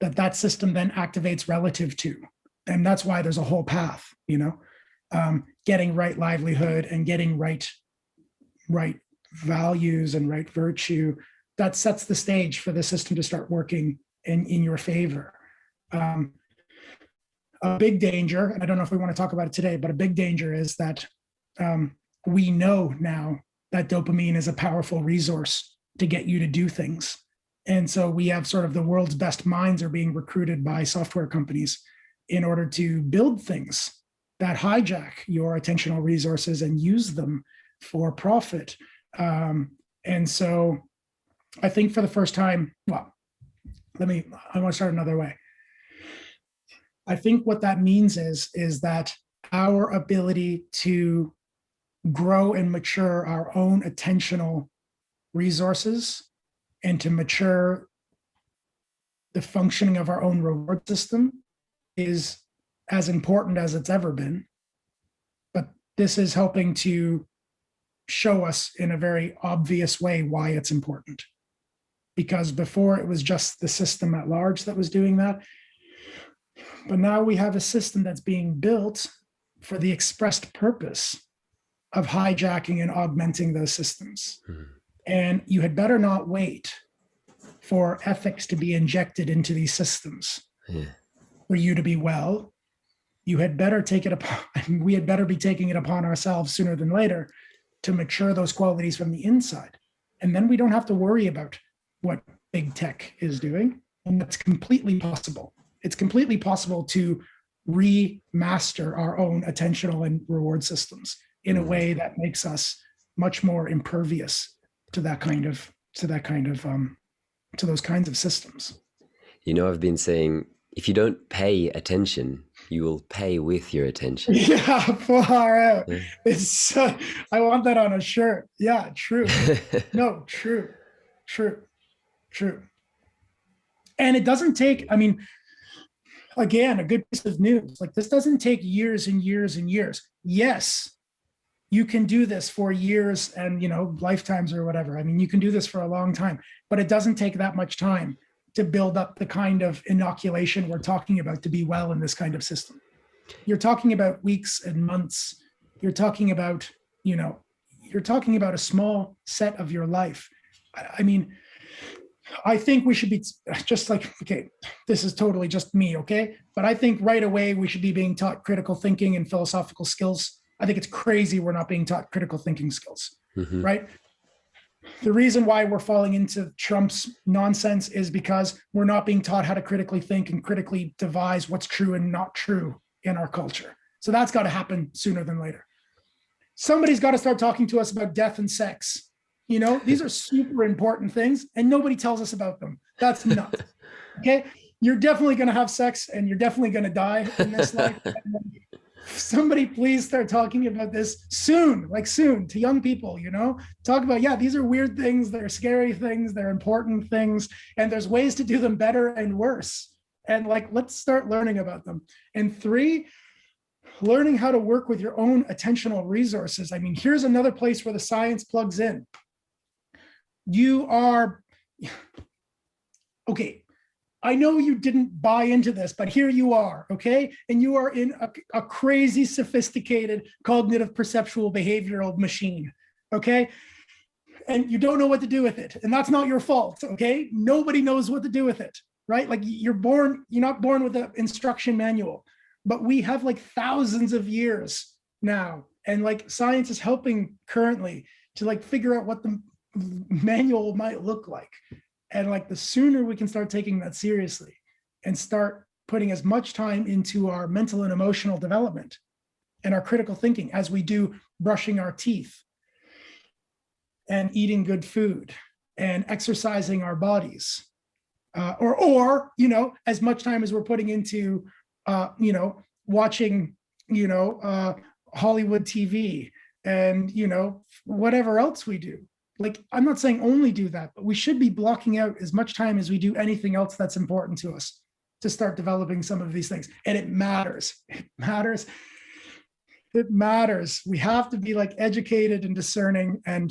that system then activates relative to. And that's why there's a whole path, getting right livelihood and getting right values and right virtue. That sets the stage for the system to start working in your favor. A big danger, and I don't know if we want to talk about it today, but a big danger is that we know now that dopamine is a powerful resource to get you to do things. And so we have sort of the world's best minds are being recruited by software companies in order to build things that hijack your attentional resources and use them for profit. And so I think for the first time, I want to start another way. I think what that means is that our ability to grow and mature our own attentional resources and to mature the functioning of our own reward system is as important as it's ever been. But this is helping to show us in a very obvious way why it's important. Because before it was just the system at large that was doing that. But now we have a system that's being built for the expressed purpose of hijacking and augmenting those systems. Mm-hmm. And you had better not wait for ethics to be injected into these systems for you to be well. You had better take it upon, we had better be taking it upon ourselves sooner than later to mature those qualities from the inside. And then we don't have to worry about what big tech is doing. And that's completely possible. It's completely possible to remaster our own attentional and reward systems in a way that makes us much more impervious to those kinds of systems. I've been saying, if you don't pay attention, you will pay with your attention. Yeah, far out. Yeah. It's I want that on a shirt. Yeah, true. No, true. And it doesn't take, again, a good piece of news, like this doesn't take years and years and years. Yes, you can do this for years and, lifetimes or whatever. You can do this for a long time, but it doesn't take that much time to build up the kind of inoculation we're talking about to be well in this kind of system. You're talking about weeks and months. You're talking about, a small set of your life. I think we should be just like, okay, this is totally just me, okay? But I think right away we should be being taught critical thinking and philosophical skills. I think it's crazy we're not being taught critical thinking skills, right? The reason why we're falling into Trump's nonsense is because we're not being taught how to critically think and critically devise what's true and not true in our culture. So that's got to happen sooner than later. Somebody's got to start talking to us about death and sex. These are super important things and nobody tells us about them. That's nuts. Okay. You're definitely going to have sex and you're definitely going to die in this life. somebody please start talking about this soon, like soon, to young people, talk about, yeah, these are weird things, they're scary things, they're important things, and there's ways to do them better and worse. And like, let's start learning about them. And 3, learning how to work with your own attentional resources. I mean, here's another place where the science plugs in. You are, okay, I know you didn't buy into this, but here you are, okay? And you are in a crazy, sophisticated cognitive perceptual behavioral machine, okay? And you don't know what to do with it. And that's not your fault, okay? Nobody knows what to do with it, right? Like you're not born with an instruction manual, but we have like thousands of years now. And like science is helping currently to like figure out what the manual might look like. And like the sooner we can start taking that seriously and start putting as much time into our mental and emotional development and our critical thinking as we do brushing our teeth and eating good food and exercising our bodies, or as much time as we're putting into watching Hollywood TV and whatever else we do. Like, I'm not saying only do that, but we should be blocking out as much time as we do anything else that's important to us to start developing some of these things. And it matters. It matters. It matters. We have to be like educated and discerning and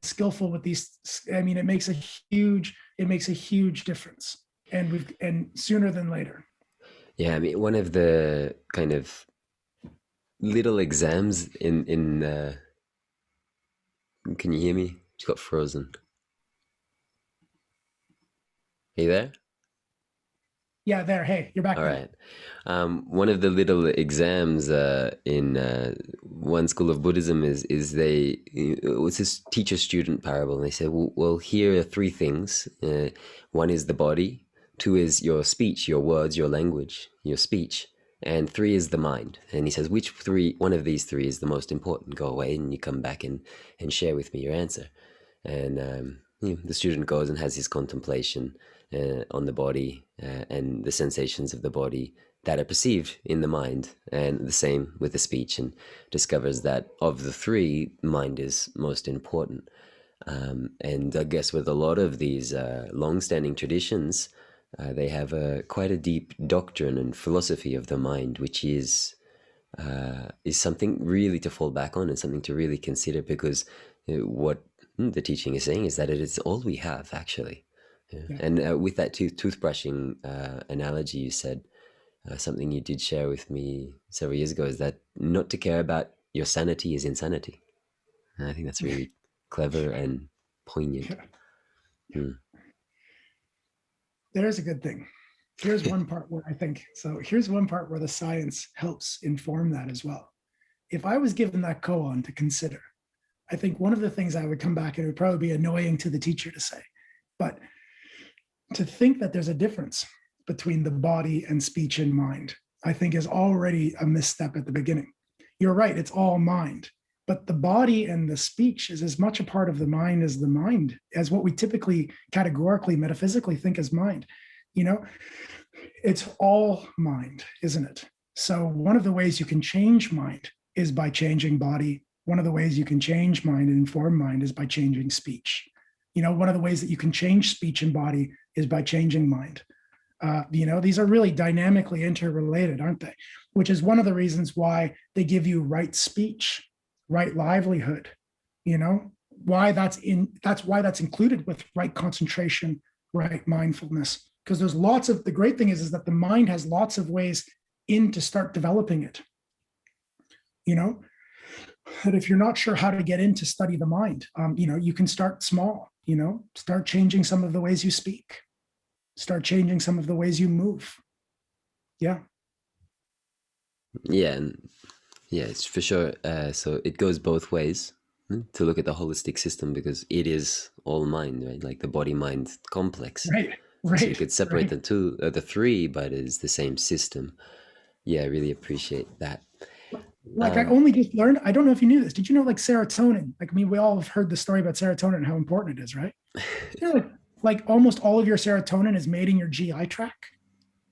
skillful with these. I mean, it makes a huge difference, and sooner than later. Yeah, I mean, one of the kind of little exams in can you hear me? Just got frozen. Are you there? Yeah, there. Hey, you're back. All right. One of the little exams in one school of Buddhism is it's this teacher-student parable, and they say, well, here are 3 things. 1 is the body, 2 is your speech, your words, your language, your speech, and 3 is the mind. And he says, which 3? One of these 3 is the most important. Go away, and you come back and share with me your answer. And the student goes and has his contemplation on the body and the sensations of the body that are perceived in the mind, and the same with the speech, and discovers that of the 3, mind is most important. And I guess with a lot of these long-standing traditions, they have quite a deep doctrine and philosophy of the mind, which is something really to fall back on and something to really consider, because what the teaching is saying is that it is all we have, actually. Yeah. And with that toothbrushing analogy, you said something you did share with me several years ago, is that not to care about your sanity is insanity. And I think that's really clever and poignant. Yeah. There's a good thing. Here's one part where here's one part where the science helps inform that as well. If I was given that koan to consider, I think one of the things I would come back, and it would probably be annoying to the teacher to say, but to think that there's a difference between the body and speech and mind, I think is already a misstep at the beginning. You're right, it's all mind, but the body and the speech is as much a part of the mind as what we typically categorically, metaphysically think as mind. It's all mind, isn't it? So one of the ways you can change mind is by changing body. One of the ways you can change mind and inform mind is by changing speech. One of the ways that you can change speech and body is by changing mind. These are really dynamically interrelated, aren't they? Which is one of the reasons why they give you right speech, right livelihood. Why that's included with right concentration, right mindfulness. Because there's the great thing is that the mind has lots of ways in to start developing it. That if you're not sure how to get in to study the mind, you can start small. Start changing some of the ways you speak, start changing some of the ways you move. Yeah, it's for sure. So it goes both ways, to look at the holistic system, because it is all mind, right? Like the body mind complex, right. So you could separate the 2, the 3, but it's the same system. Yeah, I really appreciate that. Like I only just learned, I don't know if you knew this. Did you know like serotonin? Like, I mean, we all have heard the story about serotonin and how important it is, right? Like almost all of your serotonin is made in your GI tract.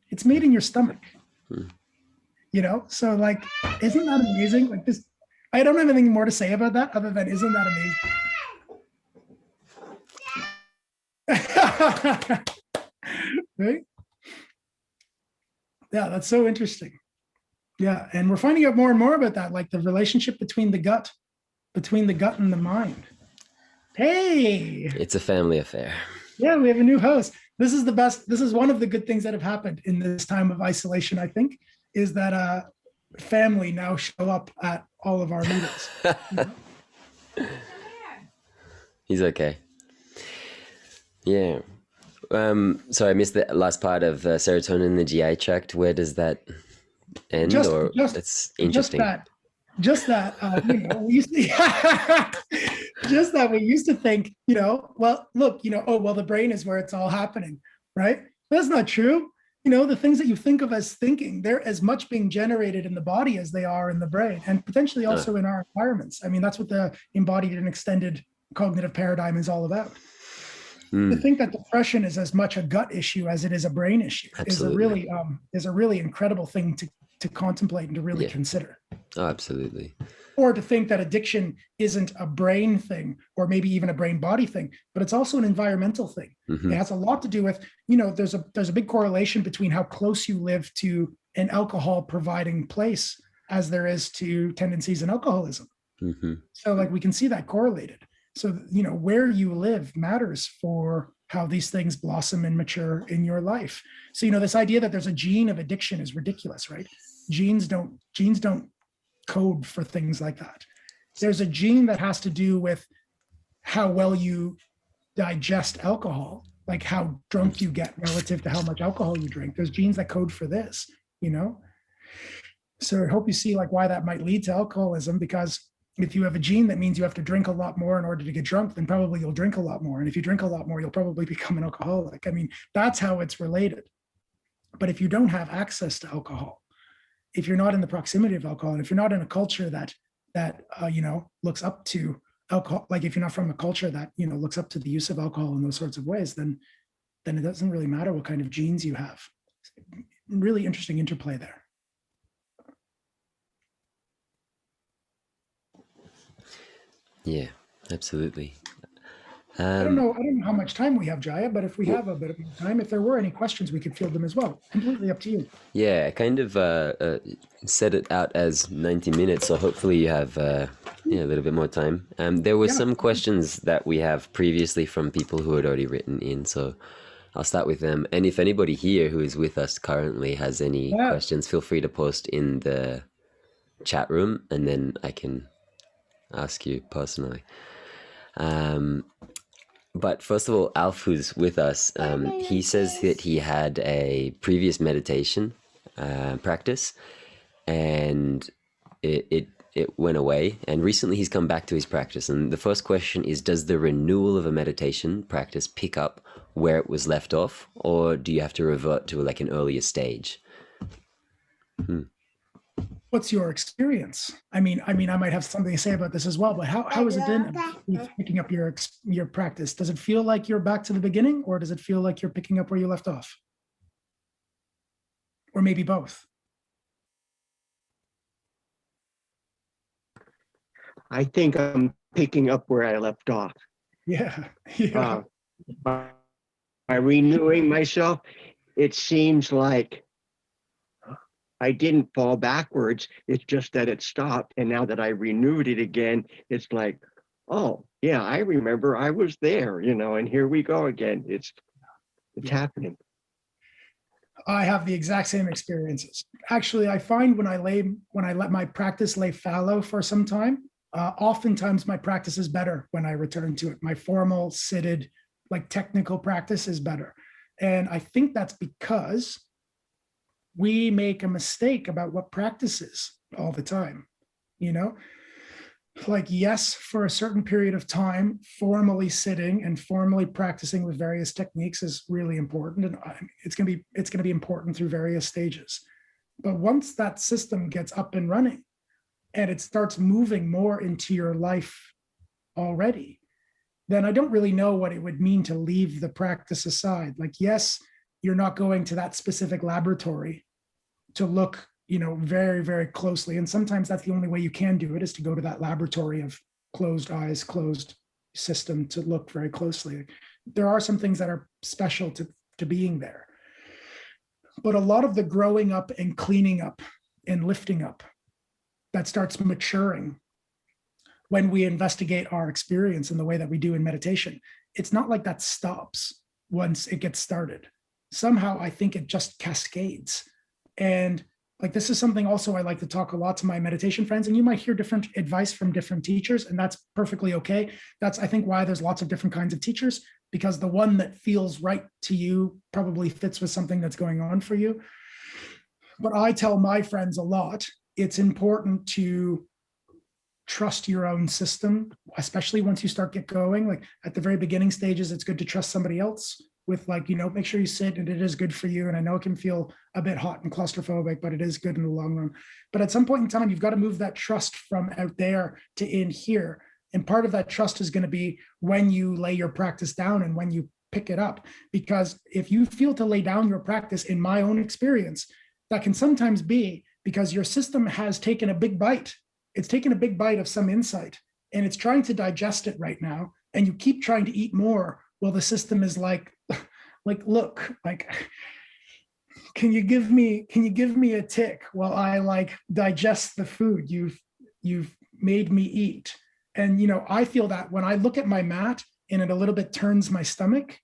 It's made in your stomach. So like, isn't that amazing? Like this, I don't have anything more to say about that other than isn't that amazing? Right? Yeah, that's so interesting. Yeah, and we're finding out more and more about that, like the relationship between the gut and the mind. Hey, It's a family affair. yeah, we have a new host. This is the best. This is one of the good things that have happened in this time of isolation, I think, is that family now show up at all of our meetings. He's okay. Yeah. So I missed the last part of serotonin in the GI tract. Where does that end? Just, Or just, it's just interesting. that, we used to, just that we used to think, well, look, oh, well, the brain is where it's all happening, right? But that's not true. The things that you think of as thinking, they're as much being generated in the body as they are in the brain, and potentially also in our environments. I mean, that's what the embodied and extended cognitive paradigm is all about. To think that depression is as much a gut issue as it is a brain issue Absolutely. is a really incredible thing to contemplate and to really consider. Oh, absolutely. Or to think that addiction isn't a brain thing, or maybe even a brain body thing, but it's also an environmental thing. Mm-hmm. It has a lot to do with, there's a big correlation between how close you live to an alcohol providing place as there is to tendencies in alcoholism. Mm-hmm. So like we can see that correlated. So, where you live matters for how these things blossom and mature in your life. So, this idea that there's a gene of addiction is ridiculous, right? Genes don't code for things like that. There's a gene that has to do with how well you digest alcohol, like how drunk you get relative to how much alcohol you drink. There's genes that code for this, So I hope you see like why that might lead to alcoholism, because if you have a gene that means you have to drink a lot more in order to get drunk, then probably you'll drink a lot more. And if you drink a lot more, you'll probably become an alcoholic. I mean, that's how it's related. But if you don't have access to alcohol, if you're not in the proximity of alcohol, and if you're not in a culture that looks up to alcohol, like if you're not from a culture that looks up to the use of alcohol in those sorts of ways, then it doesn't really matter what kind of genes you have. Really interesting interplay there. Yeah, absolutely. I don't know how much time we have, Jaya, but if we have a bit of time, if there were any questions, we could field them as well. Completely up to you. Yeah, I kind of set it out as 90 minutes, so hopefully you have a little bit more time. There were some questions that we have previously from people who had already written in, so I'll start with them. And if anybody here who is with us currently has any questions, feel free to post in the chat room, and then I can ask you personally. But first of all, Alf, who's with us, he says that he had a previous meditation practice, and it went away. And recently, he's come back to his practice. And the first question is: does the renewal of a meditation practice pick up where it was left off, or do you have to revert to like an earlier stage? What's your experience? I mean, I might have something to say about this as well, but how has it been with picking up your practice? Does it feel like you're back to the beginning, or does it feel like you're picking up where you left off? Or maybe both? I think I'm picking up where I left off. Yeah. By renewing myself, it seems like I didn't fall backwards. It's just that it stopped. And now that I renewed it again, it's like, oh, yeah, I remember I was there, and here we go again. It's happening. I have the exact same experiences. Actually, I find when I let my practice lay fallow for some time, oftentimes my practice is better when I return to it. My formal, seated, like technical practice is better. And I think that's because we make a mistake about what practice is all the time, Like, yes, for a certain period of time, formally sitting and formally practicing with various techniques is really important. And it's going to be important through various stages. But once that system gets up and running and it starts moving more into your life already, then I don't really know what it would mean to leave the practice aside. Like, yes, you're not going to that specific laboratory to look very, very closely. And sometimes that's the only way you can do it, is to go to that laboratory of closed eyes, closed system, to look very closely. There are some things that are special to being there. But a lot of the growing up and cleaning up and lifting up, that starts maturing when we investigate our experience in the way that we do in meditation. It's not like that stops once it gets started. Somehow I think it just cascades. And like, this is something also I like to talk a lot to my meditation friends, and you might hear different advice from different teachers, and that's perfectly okay. That's, I think, why there's lots of different kinds of teachers, because the one that feels right to you probably fits with something that's going on for you. But I tell my friends a lot, it's important to trust your own system, especially once you get going. Like at the very beginning stages, it's good to trust somebody else with, like, make sure you sit and it is good for you. And I know it can feel a bit hot and claustrophobic, but it is good in the long run. But at some point in time, you've got to move that trust from out there to in here. And part of that trust is going to be when you lay your practice down and when you pick it up. Because if you feel to lay down your practice, in my own experience, that can sometimes be because your system has taken a big bite. It's taken a big bite of some insight, and it's trying to digest it right now. And you keep trying to eat more. Well, the system is like, look, like, can you give me a tick while I like digest the food you've made me eat? And I feel that when I look at my mat and it a little bit turns my stomach,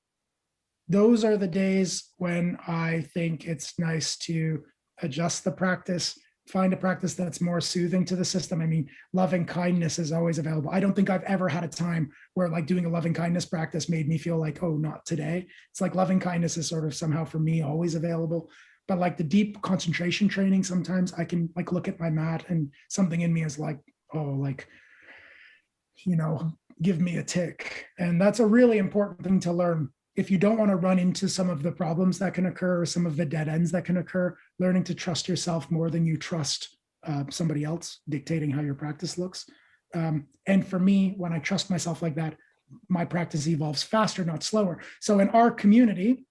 those are the days when I think it's nice to adjust the practice, find a practice that's more soothing to the system. I mean, loving kindness is always available. I don't think I've ever had a time where like doing a loving kindness practice made me feel like, oh, not today. It's like loving kindness is sort of somehow for me always available. But like the deep concentration training, sometimes I can like look at my mat and something in me is like, oh, like, give me a tick. And that's a really important thing to learn. If you don't want to run into some of the problems that can occur or some of the dead ends that can occur, learning to trust yourself more than you trust somebody else dictating how your practice looks. And for me, when I trust myself like that, my practice evolves faster, not slower. So in our community,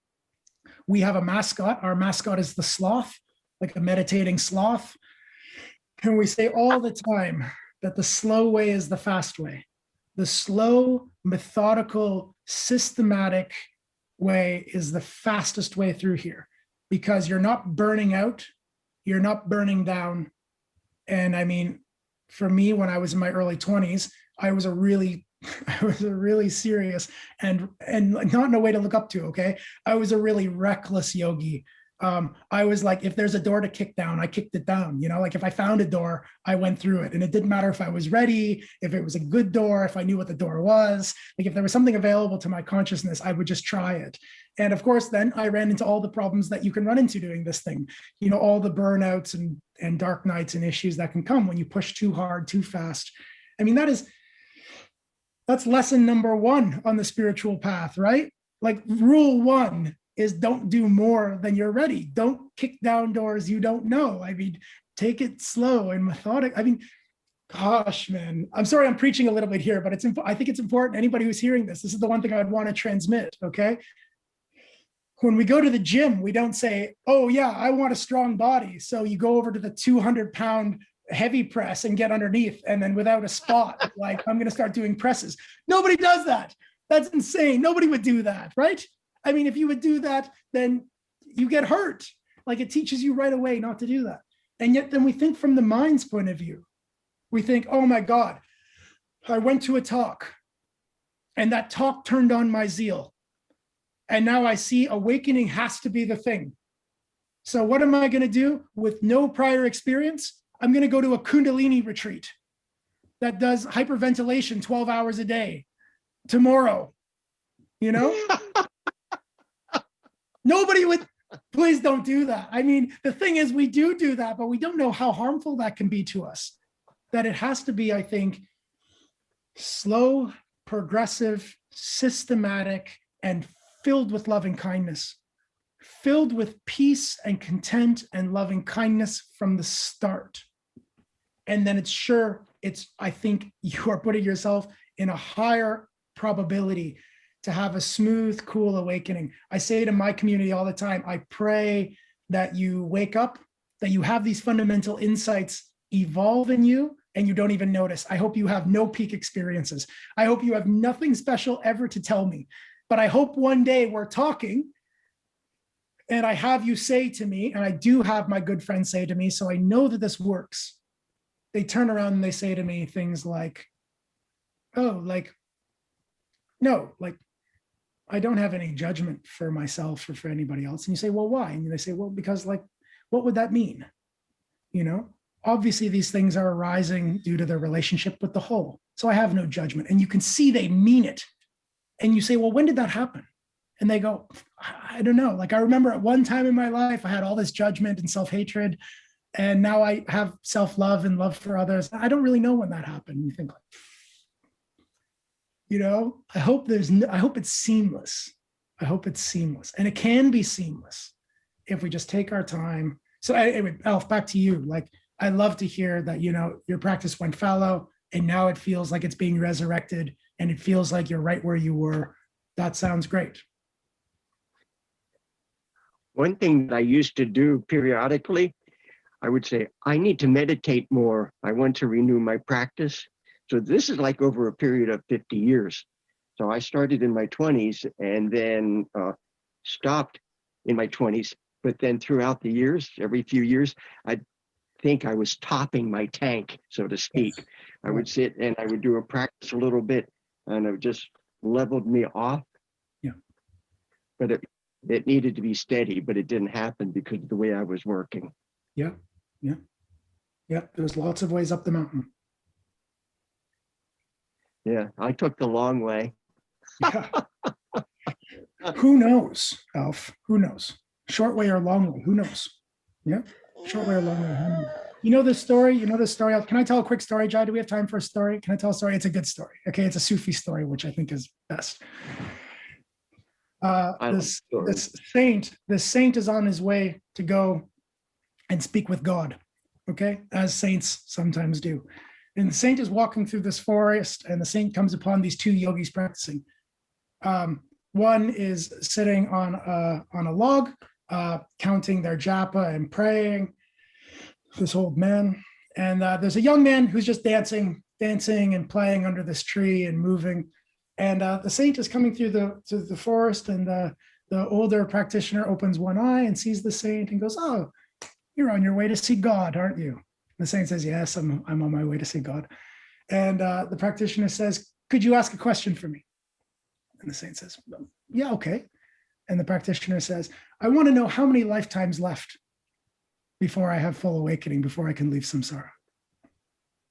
we have a mascot. Our mascot is the sloth, like a meditating sloth. And we say all the time that the slow way is the fast way. The slow, methodical, systematic way is the fastest way through here, because you're not burning out, you're not burning down. And I mean, for me, when I was in my early 20s, I was a really serious and not in a way to look up to, okay? I was a really reckless yogi. I was like, if there's a door to kick down, I kicked it down. Like if I found a door, I went through it. And it didn't matter if I was ready, if it was a good door, if I knew what the door was. Like if there was something available to my consciousness, I would just try it. And of course, then I ran into all the problems that you can run into doing this thing. All the burnouts and dark nights and issues that can come when you push too hard, too fast. I mean, that's lesson number 1 on the spiritual path, right? Like rule 1 is don't do more than you're ready. Don't kick down doors you don't know. I mean, take it slow and methodic. I mean, gosh, man, I'm sorry I'm preaching a little bit here, but I think it's important. Anybody who's hearing this is the one thing I'd want to transmit, okay? When we go to the gym, we don't say, oh yeah, I want a strong body. So you go over to the 200-pound heavy press and get underneath, and then without a spot, like I'm going to start doing presses. Nobody does that. That's insane. Nobody would do that, right? I mean, if you would do that, then you get hurt. Like it teaches you right away not to do that. And yet then we think from the mind's point of view. We think, oh my God, I went to a talk and that talk turned on my zeal. And now I see awakening has to be the thing. So what am I going to do with no prior experience? I'm going to go to a Kundalini retreat that does hyperventilation 12 hours a day tomorrow, Nobody would, please don't do that. I mean, the thing is we do that, but we don't know how harmful that can be to us. That it has to be, I think, slow, progressive, systematic, and filled with loving kindness, filled with peace and content and loving kindness from the start. And then I think you are putting yourself in a higher probability to have a smooth, cool awakening. I say to my community all the time, I pray that you wake up that you have these fundamental insights evolve in you and you don't even notice. I hope you have no peak experiences. I hope you have nothing special ever to tell me. But I hope one day we're talking and I have you say to me, and I do have my good friends say to me, so I know that this works. They turn around and they say to me things like, oh, like, no, like, I don't have any judgment for myself or for anybody else. And you say, well, why? And they say, well, because like, what would that mean? You know, obviously these things are arising due to their relationship with the whole. So I have no judgment. And you can see they mean it. And you say, well, when did that happen? And they go, I don't know. Like, I remember at one time in my life, I had all this judgment and self-hatred. And now I have self-love and love for others. I don't really know when that happened. You think, like, you know, I hope it's seamless. I hope it's seamless. And it can be seamless if we just take our time. So anyway, Alf, back to you. Like, I love to hear that, you know, your practice went fallow and now it feels like it's being resurrected and it feels like you're right where you were. That sounds great. One thing that I used to do periodically, I would say, I need to meditate more. I want to renew my practice. So this is like over a period of 50 years. So I started in my 20s and then stopped in my 20s. But then throughout the years, every few years, I think I was topping my tank, so to speak. Yes. I would sit and I would do a practice a little bit and it just leveled me off. Yeah. But it needed to be steady, but it didn't happen because of the way I was working. Yeah. Yeah. Yeah. There's lots of ways up the mountain. Yeah. I took the long way. Yeah. Who knows, Alf? Who knows? Short way or long way? Who knows? Yeah. Short way or long way? Who knows? You know this story? You know this story? Can I tell a quick story, Jai? Do we have time for a story? Can I tell a story? It's a good story. Okay. It's a Sufi story, which I think is best. This saint is on his way to go and speak with God, okay, as saints sometimes do. And the saint is walking through this forest, and the saint comes upon these two yogis practicing. One is sitting on a log, counting their japa and praying. This old man, and there's a young man who's just dancing and playing under this tree and moving. And the saint is coming through the forest, and the older practitioner opens one eye and sees the saint and goes, "Oh, you're on your way to see God, aren't you?" And the saint says, "Yes, I'm on my way to see God." And the practitioner says, "Could you ask a question for me?" And the saint says, "Yeah, okay." And the practitioner says, "I want to know how many lifetimes left before I have full awakening, before I can leave samsara.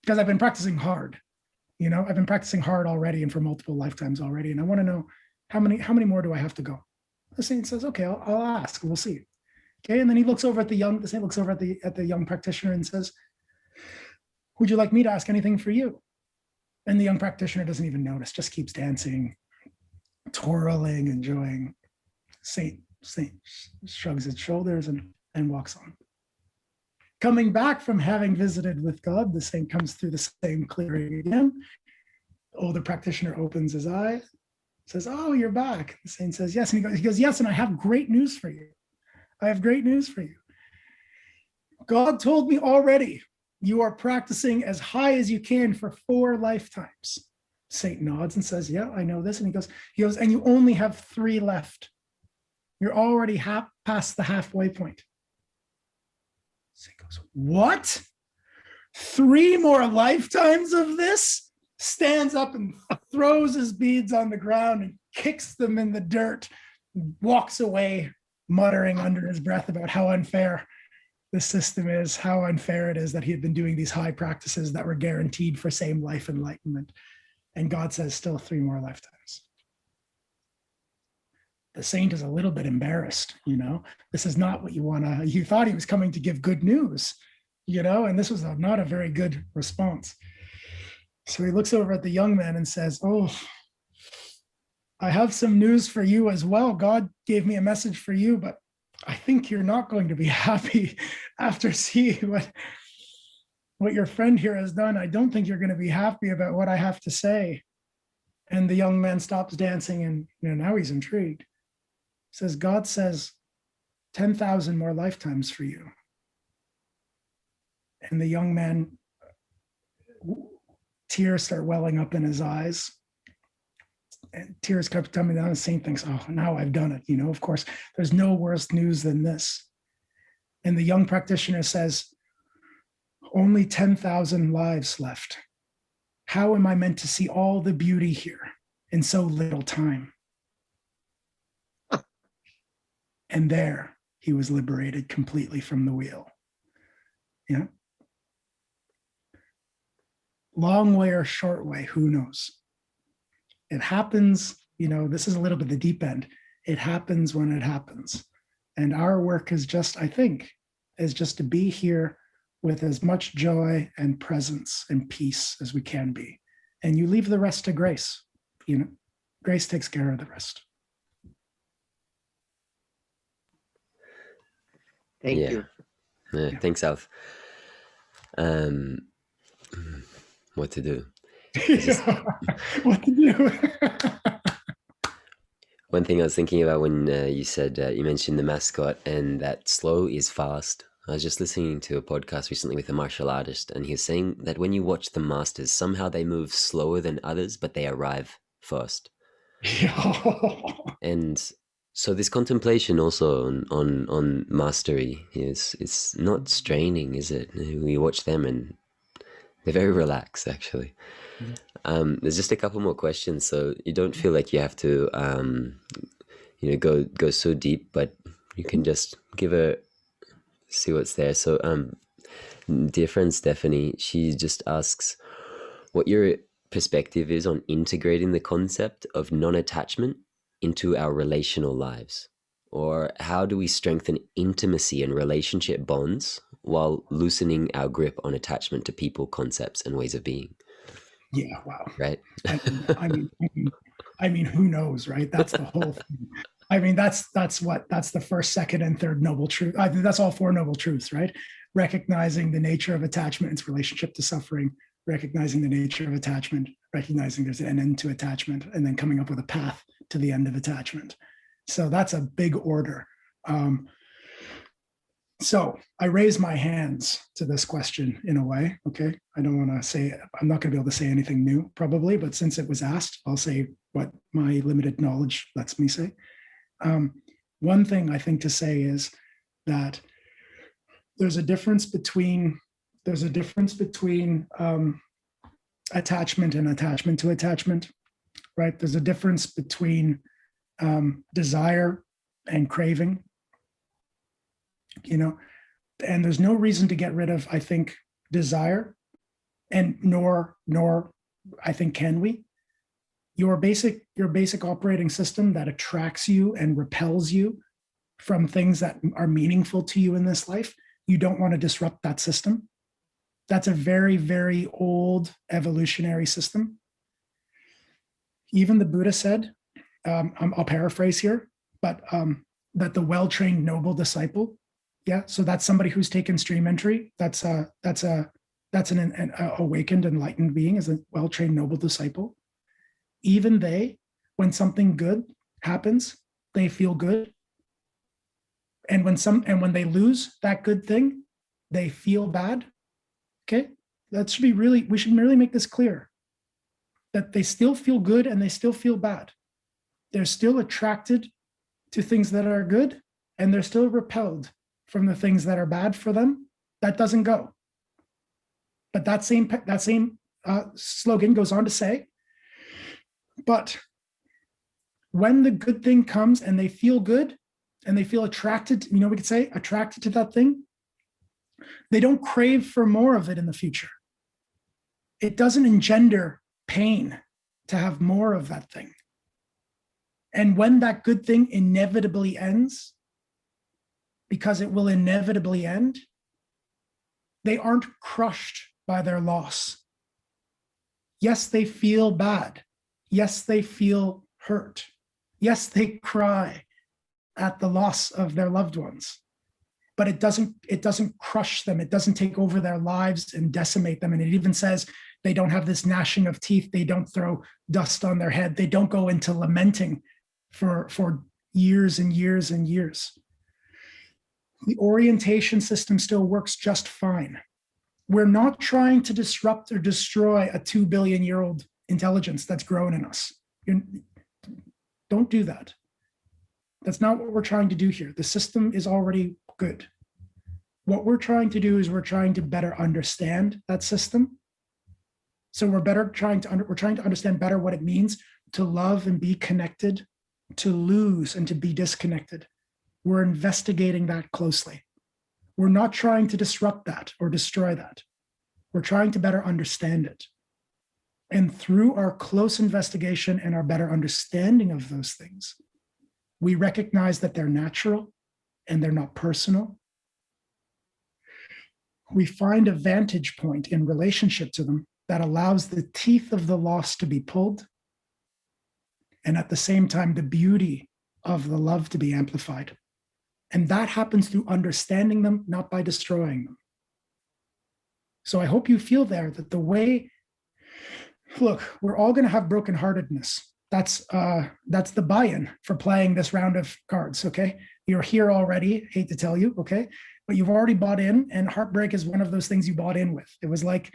Because I've been practicing hard. You know, I've been practicing hard already and for multiple lifetimes already. And I want to know how many more do I have to go?" The saint says, "Okay, I'll ask. We'll see." Okay. And then he looks over at the saint looks over at the young practitioner and says, "Would you like me to ask anything for you?" And the young practitioner doesn't even notice, just keeps dancing, twirling, enjoying. Saint shrugs its shoulders and walks on. Coming back from having visited with God, the saint comes through the same clearing again. The older practitioner opens his eye, says, "Oh, you're back." The saint says, "Yes." And he goes, "Yes, and I have great news for you. I have great news for you. God told me already you are practicing as high as you can for 4 lifetimes." Saint nods and says, "Yeah, I know this." And he goes, "And you only have 3 left. You're already past the halfway point." Saint goes, "What? 3 more lifetimes of this?" Stands up and throws his beads on the ground and kicks them in the dirt, walks away, muttering under his breath about how unfair the system is, how unfair it is that he had been doing these high practices that were guaranteed for same life enlightenment. And God says, still 3 more lifetimes. The saint is a little bit embarrassed, you know. This is not what you want to, you thought he was coming to give good news, you know, and this was not a very good response. So he looks over at the young man and says, "Oh, I have some news for you as well. God gave me a message for you, but I think you're not going to be happy after seeing what your friend here has done. I don't think you're going to be happy about what I have to say." And the young man stops dancing and, you know, now he's intrigued. He says, "God says 10,000 more lifetimes for you." And the young man, tears start welling up in his eyes. And tears kept coming down. The Saint thinks, oh, now I've done it. Of course, there's no worse news than this. And the young practitioner says, only 10,000 lives left. How am I meant to see all the beauty here in so little time? And there he was liberated completely from the wheel. Yeah. Long way or short way, who knows? It happens, this is a little bit the deep end. It happens when it happens. And our work is just to be here with as much joy and presence and peace as we can be. And you leave the rest to grace. Grace takes care of the rest. Thank you. Yeah. Thanks, Alf. What to do? What to do? One thing I was thinking about when you said, you mentioned the mascot and that slow is fast. I was just listening to a podcast recently with a martial artist, and he was saying that when you watch the masters, somehow they move slower than others, but they arrive first. And so this contemplation also on mastery it's not straining, is it? We watch them and they're very relaxed, actually. There's just a couple more questions, so you don't feel like you have to go so deep, but you can just see what's there. So dear friend Stephanie, she just asks what your perspective is on integrating the concept of non-attachment into our relational lives, or how do we strengthen intimacy and relationship bonds while loosening our grip on attachment to people, concepts, and ways of being? Yeah, wow. Right. I mean, who knows, right? That's the whole thing. I mean, that's the first, second, and third noble truth. I think that's all four noble truths, right? Recognizing the nature of attachment, its relationship to suffering, recognizing the nature of attachment, recognizing there's an end to attachment, and then coming up with a path to the end of attachment. So that's a big order. So I raise my hands to this question in a way, okay? I don't want to say, I'm not going to be able to say anything new probably, but since it was asked, I'll say what my limited knowledge lets me say. One thing I think to say is that there's a difference between attachment and attachment to attachment, right? There's a difference between desire and craving, and there's no reason to get rid of, I think, desire, and nor I think can we. Your basic operating system that attracts you and repels you from things that are meaningful to you in this life, you don't want to disrupt that system. That's a very, very old evolutionary system. Even the Buddha said, I'll paraphrase here, but that the well-trained noble disciple, yeah, so that's somebody who's taken stream entry. That's an awakened, enlightened being, is a well-trained noble disciple. Even they, when something good happens, they feel good. And when they lose that good thing, they feel bad. Okay, we should really make this clear, that they still feel good and they still feel bad. They're still attracted to things that are good, and they're still repelled from the things that are bad for them. That doesn't go. But that same slogan goes on to say, but when the good thing comes and they feel good and they feel attracted, we could say attracted to that thing, they don't crave for more of it in the future. It doesn't engender pain to have more of that thing. And when that good thing inevitably ends, because it will inevitably end, they aren't crushed by their loss. Yes, they feel bad. Yes, they feel hurt. Yes, they cry at the loss of their loved ones, but it doesn't crush them. It doesn't take over their lives and decimate them. And it even says they don't have this gnashing of teeth. They don't throw dust on their head. They don't go into lamenting for years and years and years. The orientation system still works just fine. We're not trying to disrupt or destroy a 2 billion year old intelligence that's grown in us. Don't do that. That's not what we're trying to do here. The system is already good. What we're trying to do is we're trying to better understand that system. So we're trying to understand better what it means to love and be connected, to lose and to be disconnected. We're investigating that closely. We're not trying to disrupt that or destroy that. We're trying to better understand it. And through our close investigation and our better understanding of those things, we recognize that they're natural and they're not personal. We find a vantage point in relationship to them that allows the teeth of the lost to be pulled, and at the same time, the beauty of the love to be amplified. And that happens through understanding them, not by destroying them. So I hope you feel there that the way, look, we're all going to have brokenheartedness. That's the buy-in for playing this round of cards, okay? You're here already, hate to tell you, okay? But you've already bought in, and heartbreak is one of those things you bought in with. It was like,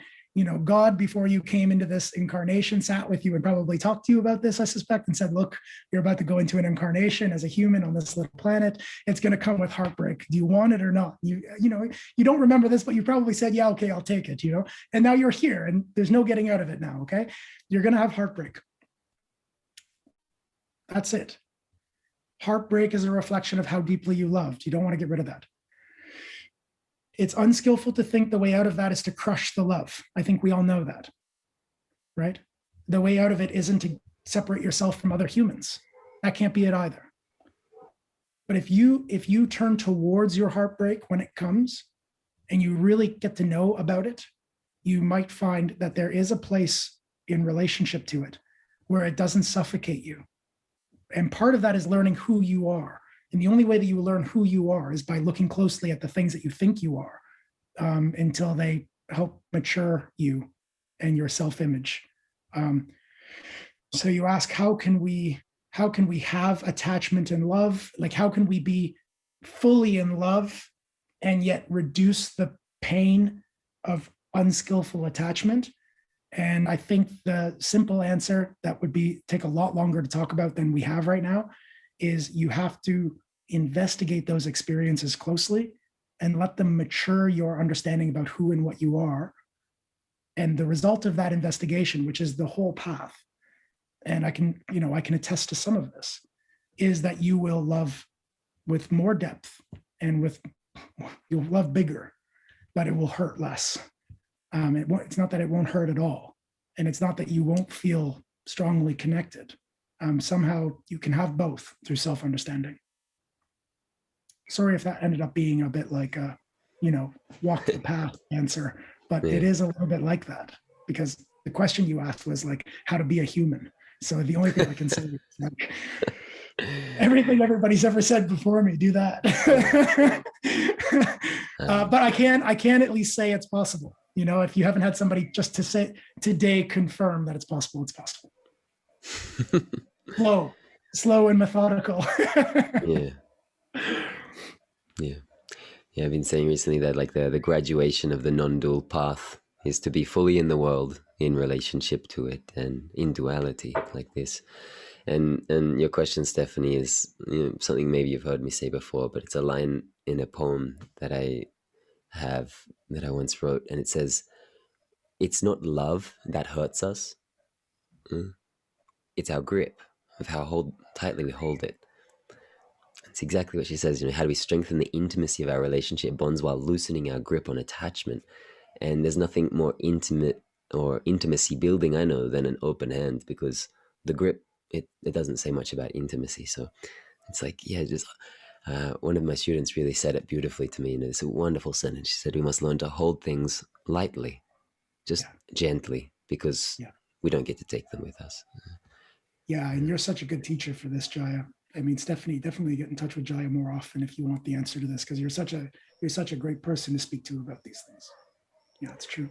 God, before you came into this incarnation, sat with you and probably talked to you about this, I suspect, and said, look, you're about to go into an incarnation as a human on this little planet. It's going to come with heartbreak. Do you want it or not? You don't remember this, but you probably said, yeah, okay, I'll take it, and now you're here and there's no getting out of it now, okay? You're going to have heartbreak. That's it. Heartbreak is a reflection of how deeply you loved. You don't want to get rid of that. It's unskillful to think the way out of that is to crush the love. I think we all know that, right? The way out of it isn't to separate yourself from other humans. That can't be it either. But if you turn towards your heartbreak when it comes and you really get to know about it, you might find that there is a place in relationship to it where it doesn't suffocate you. And part of that is learning who you are. And the only way that you learn who you are is by looking closely at the things that you think you are, until they help mature you and your self-image. So you ask, how can we have attachment and love? Like, how can we be fully in love and yet reduce the pain of unskillful attachment? And I think the simple answer that would take a lot longer to talk about than we have right now is you have to investigate those experiences closely and let them mature your understanding about who and what you are. And the result of that investigation, which is the whole path, and I can attest to some of this, is that you will love with more depth and you'll love bigger, but it will hurt less. It's not that it won't hurt at all. And it's not that you won't feel strongly connected. Somehow you can have both through self-understanding. Sorry if that ended up being a bit like a, walk the path answer, but It is a little bit like that, because the question you asked was like how to be a human. So the only thing I can say is like, everything everybody's ever said before me, do that. But I can at least say it's possible. If you haven't had somebody just to say today confirm that it's possible, it's possible. Slow and methodical. I've been saying recently that like the graduation of the non-dual path is to be fully in the world in relationship to it and in duality like this. And your question, Stephanie, is something maybe you've heard me say before, but it's a line in a poem that I once wrote, and it says, "It's not love that hurts us. It's our grip of how tightly we hold it." It's exactly what she says. How do we strengthen the intimacy of our relationship bonds while loosening our grip on attachment? And there's nothing more intimate or intimacy building I know than an open hand, because the grip, it doesn't say much about intimacy. So it's like, one of my students really said it beautifully to me. And it's a wonderful sentence. She said, we must learn to hold things lightly, just gently, because we don't get to take them with us. Yeah, and you're such a good teacher for this, Jaya. I mean, Stephanie, definitely get in touch with Jaya more often if you want the answer to this, because you're such a great person to speak to about these things. Yeah, it's true.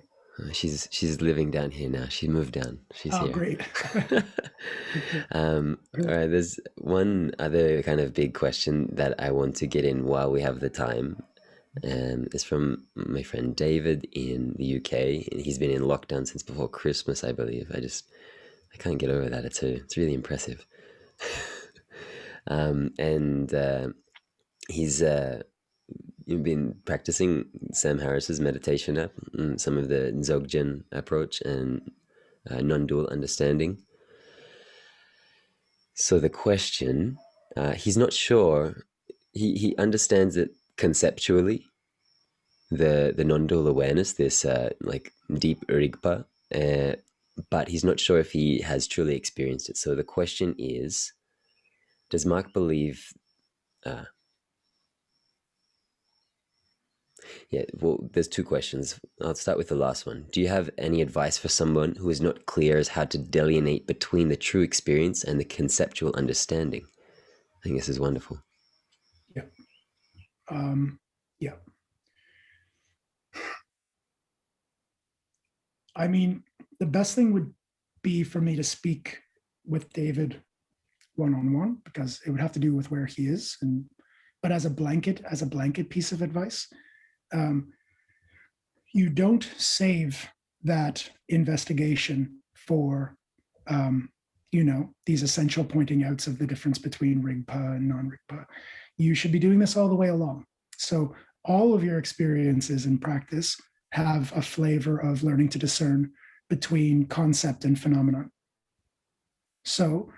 She's living down here now. She moved down. She's here. Great. All right. There's one other kind of big question that I want to get in while we have the time, It's from my friend David in the UK, and he's been in lockdown since before Christmas, I believe. I can't get over that. It's really impressive. And he's been practicing Sam Harris's meditation app, some of the Dzogchen approach and non-dual understanding. So the question, he's not sure. He understands it conceptually, the non-dual awareness, this like deep rigpa, but he's not sure if he has truly experienced it. So the question is, does Mark believe? Yeah, well, there's two questions. I'll start with the last one. Do you have any advice for someone who is not clear as how to delineate between the true experience and the conceptual understanding? I think this is wonderful. Yeah. Yeah. I mean, the best thing would be for me to speak with David one-on-one, because it would have to do with where he is. But as a blanket piece of advice, you don't save that investigation for these essential pointing outs of the difference between rigpa and non-rigpa. You should be doing this all the way along. So all of your experiences in practice have a flavor of learning to discern between concept and phenomenon. So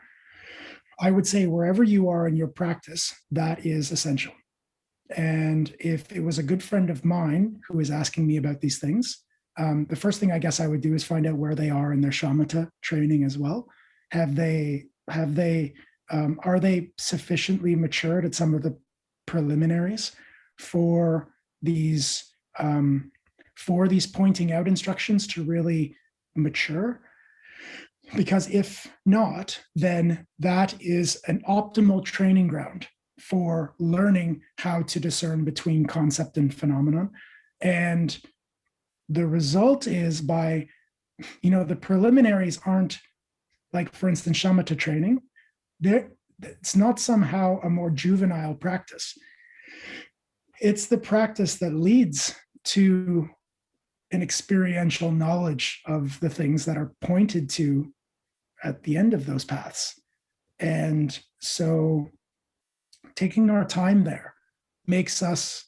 I would say wherever you are in your practice, that is essential. And if it was a good friend of mine who was asking me about these things, the first thing I guess I would do is find out where they are in their shamatha training as well. Are they sufficiently matured at some of the preliminaries for these pointing out instructions to really mature? Because if not, then that is an optimal training ground for learning how to discern between concept and phenomenon. And the result is the preliminaries aren't like, for instance, shamatha training. It's not somehow a more juvenile practice. It's the practice that leads to an experiential knowledge of the things that are pointed to at the end of those paths. And so taking our time there makes us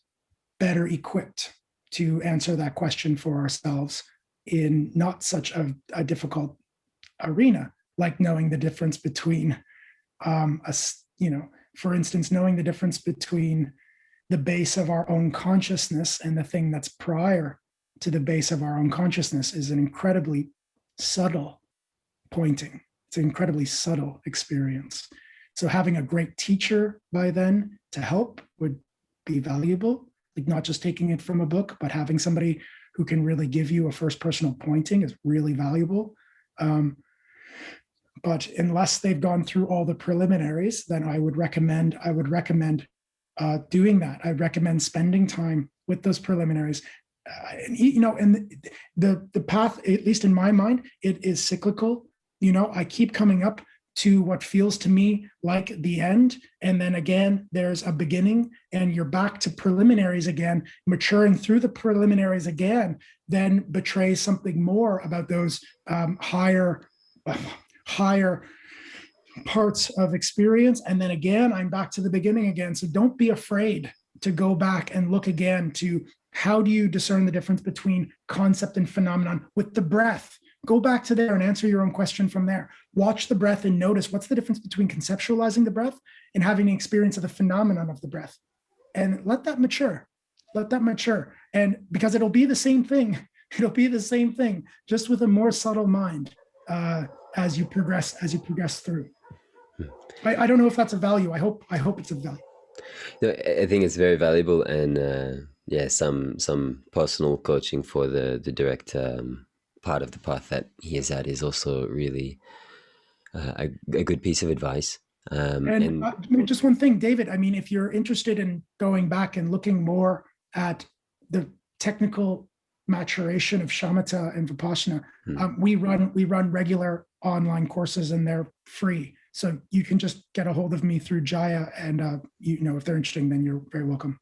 better equipped to answer that question for ourselves in not such a difficult arena, like knowing the difference between for instance, knowing the difference between the base of our own consciousness and the thing that's prior to the base of our own consciousness is an incredibly subtle pointing. It's an incredibly subtle experience. So having a great teacher by then to help would be valuable, like not just taking it from a book, but having somebody who can really give you a first personal pointing is really valuable. But unless they've gone through all the preliminaries, then I would recommend doing that. I'd recommend spending time with those preliminaries. And the path, at least in my mind, it is cyclical. I keep coming up to what feels to me like the end. And then again, there's a beginning and you're back to preliminaries again. Maturing through the preliminaries again then betrays something more about those higher parts of experience. And then again, I'm back to the beginning again. So don't be afraid to go back and look again to how do you discern the difference between concept and phenomenon with the breath. Go back to there and answer your own question from there. Watch the breath and notice what's the difference between conceptualizing the breath and having the experience of the phenomenon of the breath. And let that mature. And because it'll be the same thing, just with a more subtle mind as you progress through. I don't know if that's a value. I hope it's a value. No, I think it's very valuable, and some personal coaching for the direct part of the path that he is at is also really a good piece of advice. And just one thing, David, I mean, if you're interested in going back and looking more at the technical maturation of shamatha and vipassana, we run regular online courses and they're free. So you can just get a hold of me through Jaya, and if they're interested, then you're very welcome.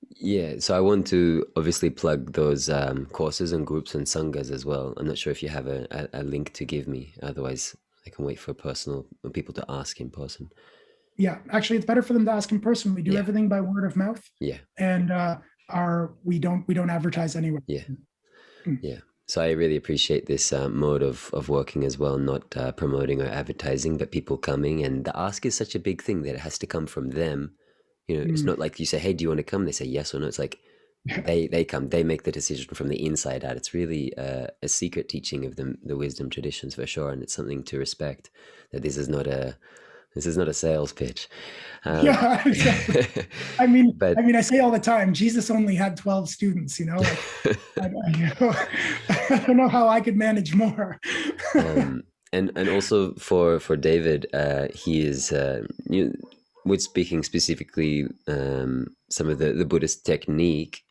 Yeah, so I want to obviously plug those courses and groups and sanghas as well. I'm not sure if you have a link to give me. Otherwise, I can wait for personal people to ask in person. Yeah, actually, it's better for them to ask in person. We do Yeah, everything by word of mouth, yeah, and we don't advertise anywhere. yeah, Mm. yeah. So I really appreciate this mode of working as well, not promoting or advertising, but people coming. And the ask is such a big thing that it has to come from them. You know, it's Mm. not like you say, "Hey, do you want to come?" They say yes or no. It's like Yeah. they come, they make the decision from the inside out. It's really a secret teaching of the wisdom traditions for sure, and it's something to respect. That this is not a sales pitch, um, Yeah, exactly. I mean, but I say all the time, Jesus only had 12 students, like I don't know how I could manage more. um, and also for David, he is with speaking specifically some of the Buddhist technique,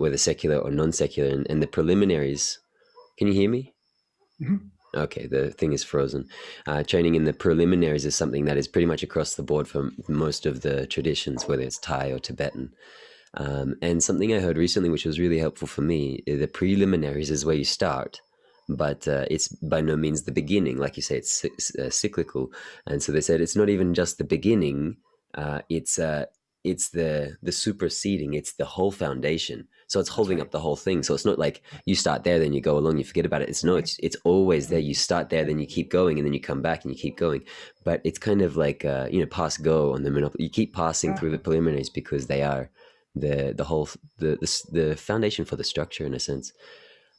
whether secular or non-secular, and the preliminaries. Can you hear me? Mhm. Okay, the thing is frozen. Training in the preliminaries is something that is pretty much across the board for most of the traditions, whether it's Thai or Tibetan. And something I heard recently, which was really helpful for me, the preliminaries is where you start, but it's by no means the beginning. Like you say, it's cyclical, and so they said it's not even just the beginning. It's the superseding. It's the whole foundation. So it's That's holding right. up the whole thing. So it's not like you start there, then you go along, you forget about it. It's no, it's always there. You start there, then you keep going, and then you come back and you keep going. But it's kind of like pass go on the monopoly. You keep passing Yeah. through the preliminaries because they are the whole the foundation for the structure in a sense.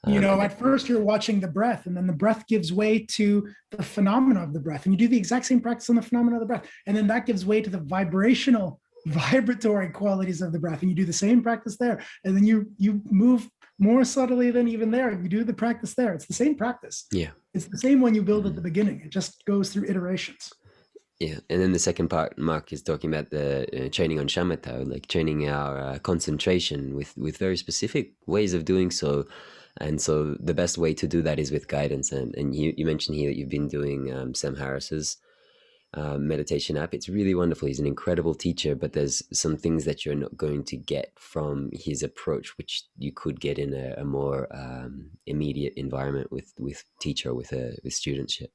And At first you're watching the breath, and then the breath gives way to the phenomena of the breath. And you do the exact same practice on the phenomena of the breath. And then that gives way to the vibratory qualities of the breath. And you do the same practice there. And then you move more subtly than even there. You do the practice there. It's the same practice. yeah, It's the same one you build at the beginning. It just goes through iterations. yeah. And then the second part, Mark is talking about the training on shamatha, like training our concentration with very specific ways of doing so. And so the best way to do that is with guidance. And you mentioned here that you've been doing Sam Harris's meditation app. It's really wonderful. He's an incredible teacher, but there's some things that you're not going to get from his approach, which you could get in a more immediate environment with teacher, with studentship.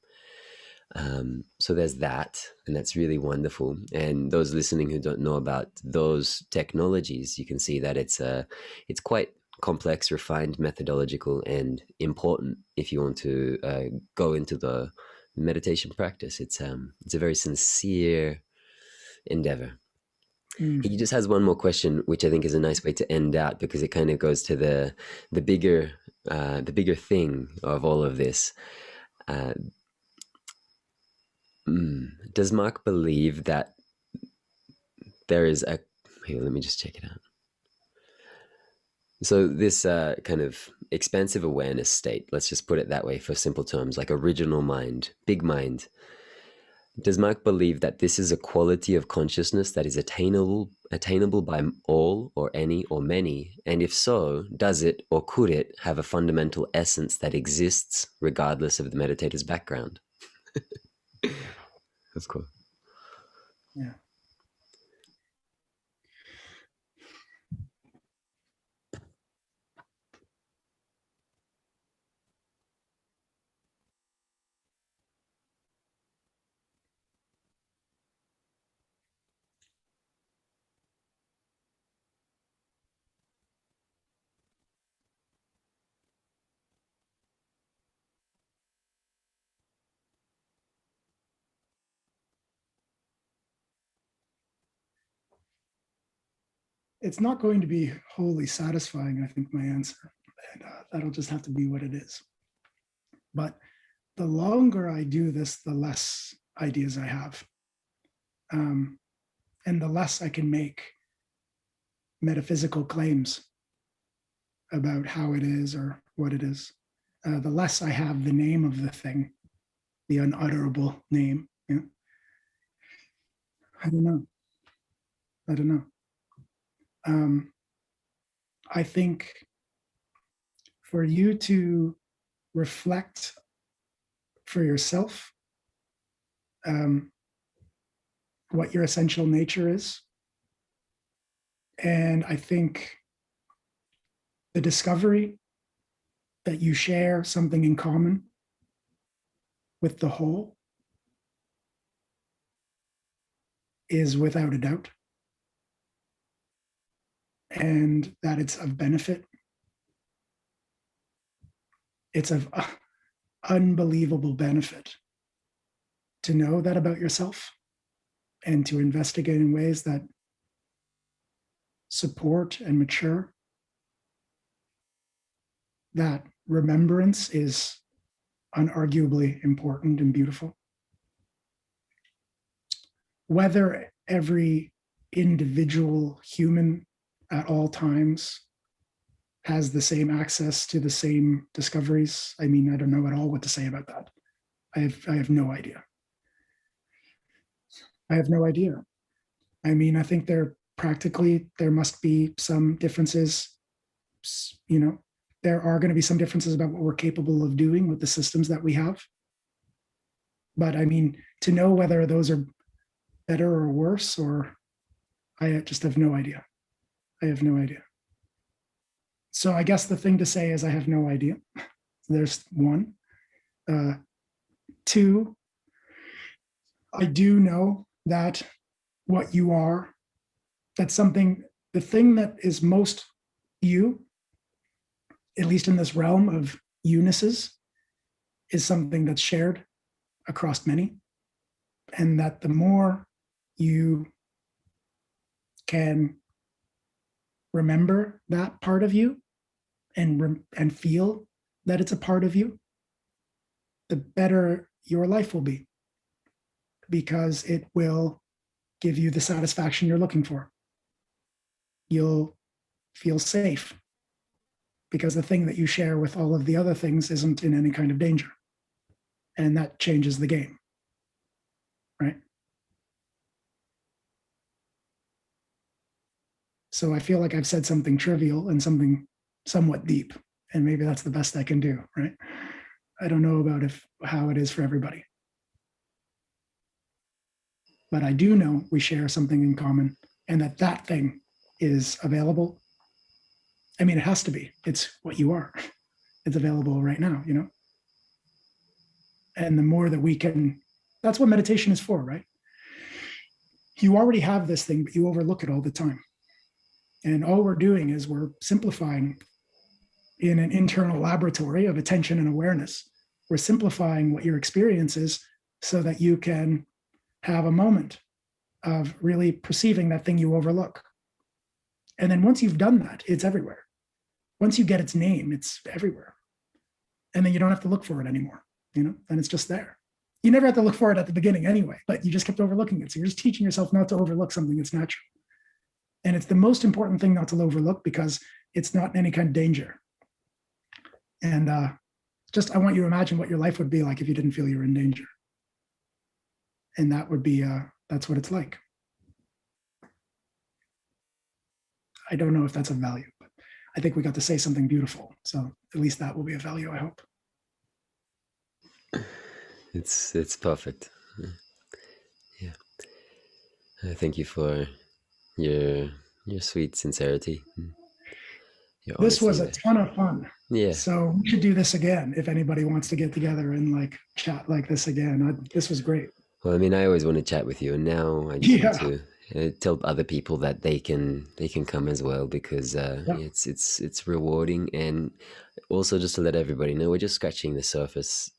So there's that, and that's really wonderful. And those listening who don't know about those technologies, you can see that it's quite complex, refined, methodological, and important if you want to go into the meditation practice. It's a very sincere endeavor. Mm. He just has one more question, which I think is a nice way to end out because it kind of goes to the bigger thing of all of this. Uh, does Mark believe that there is a here, let me just check it out. So this kind of expansive awareness state, let's just put it that way for simple terms, like original mind, big mind. Does Mark believe that this is a quality of consciousness that is attainable by all or any or many? And if so, does it or could it have a fundamental essence that exists regardless of the meditator's background? Of course. Yeah. It's not going to be wholly satisfying, I think, my answer. And that'll just have to be what it is. But the longer I do this, the less ideas I have. Um, and the less I can make metaphysical claims about how it is or what it is. The less I have the name of the thing, the unutterable name. Yeah. I don't know. I don't know. Um, I think for you to reflect for yourself what your essential nature is And I think the discovery that you share something in common with the whole is without a doubt, and that it's of benefit. It's of unbelievable benefit to know that about yourself and to investigate in ways that support and mature. That remembrance is unarguably important and beautiful. Whether every individual human at all times has the same access to the same discoveries, I mean, I don't know at all what to say about that. I have no idea. I have no idea. I mean, I think there must be some differences. You know, there are going to be some differences about what we're capable of doing with the systems that we have. But I mean, to know whether those are better or worse, or I just have no idea. I have no idea. So I guess the thing to say is I have no idea. There's one. Two, I do know that what you are, that's something, the thing that is most you, at least in this realm of unuses, is something that's shared across many. And that the more you can remember that part of you and feel that it's a part of you, the better your life will be, because it will give you the satisfaction you're looking for. You'll feel safe because the thing that you share with all of the other things isn't in any kind of danger. And that changes the game, right? So I feel like I've said something trivial and something somewhat deep, and maybe that's the best I can do, right? I don't know about how it is for everybody. But I do know we share something in common, and that thing is available. I mean, it has to be. It's what you are. It's available right now, you know? And the more that we can, that's what meditation is for, right? You already have this thing, but you overlook it all the time. And all we're doing is we're simplifying in an internal laboratory of attention and awareness. We're simplifying what your experience is so that you can have a moment of really perceiving that thing you overlook. And then once you've done that, it's everywhere. Once you get its name, it's everywhere. And then you don't have to look for it anymore, you know, and it's just there. You never have to look for it at the beginning anyway, but you just kept overlooking it. So you're just teaching yourself not to overlook something that's natural. And it's the most important thing not to overlook because it's not in any kind of danger. And I want you to imagine what your life would be like if you didn't feel you were in danger. And that would be, that's what it's like. I don't know if that's of value, but I think we got to say something beautiful. So at least that will be of value, I hope. It's perfect. Yeah. Thank you for your sweet sincerity. This was a ton of fun. Yeah. So we should do this again if anybody wants to get together and like chat like this again. This was great. Well, I mean, I always want to chat with you, and now I just want to tell other people that they can come as well, because it's rewarding, and also just to let everybody know we're just scratching the surface.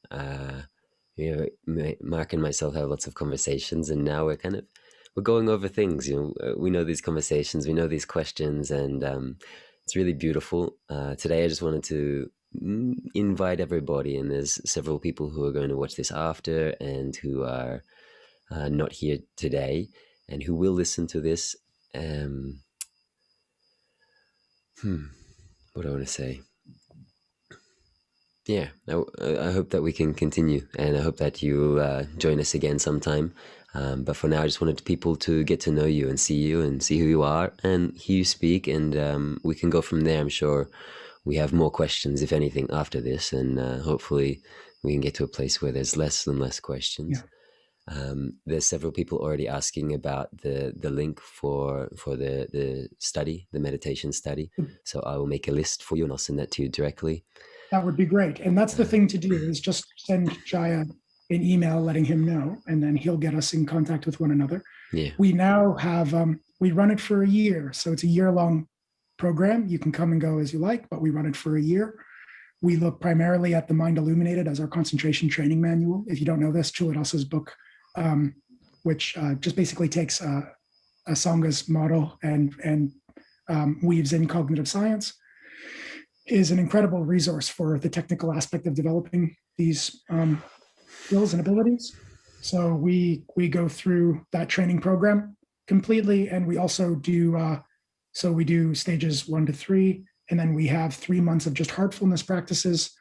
You know, Mark and myself have lots of conversations, and now we're going over things. You know, we know these conversations, we know these questions, and it's really beautiful. Today, I just wanted to invite everybody, and there's several people who are going to watch this after and who are not here today and who will listen to this. What do I want to say? Yeah, I hope that we can continue, and I hope that you'll join us again sometime. But for now, I just wanted people to get to know you and see who you are and hear you speak, and we can go from there. I'm sure we have more questions, if anything, after this, and hopefully we can get to a place where there's less and less questions. There's several people already asking about the link for the study, the meditation study. So I will make a list for you and I'll send that to you directly. That would be great. And that's the thing to do, is just send Jaya an email letting him know, and then he'll get us in contact with one another. Yeah. We now have, we run it for a year. So it's a year-long program. You can come and go as you like, but we run it for a year. We look primarily at the Mind Illuminated as our concentration training manual. If you don't know this, Chuludasa's book, which just basically takes a Sangha's model and weaves in cognitive science, is an incredible resource for the technical aspect of developing these skills and abilities. So we go through that training program completely, and we also do, so we do stages 1 to 3, and then we have 3 months of just heartfulness practices,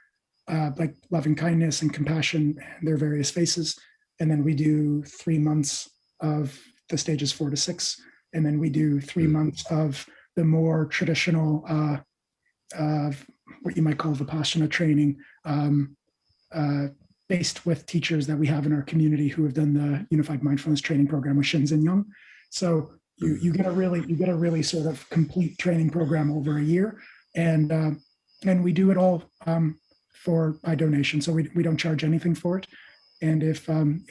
like loving kindness and compassion and their various faces. And then we do 3 months of the stages 4 to 6, and then we do 3 months of the more traditional what you might call Vipassana training, based with teachers that we have in our community who have done the Unified Mindfulness Training Program with Shinzen Young. So you get a really sort of complete training program over a year, and we do it all by donation. So we don't charge anything for it. And if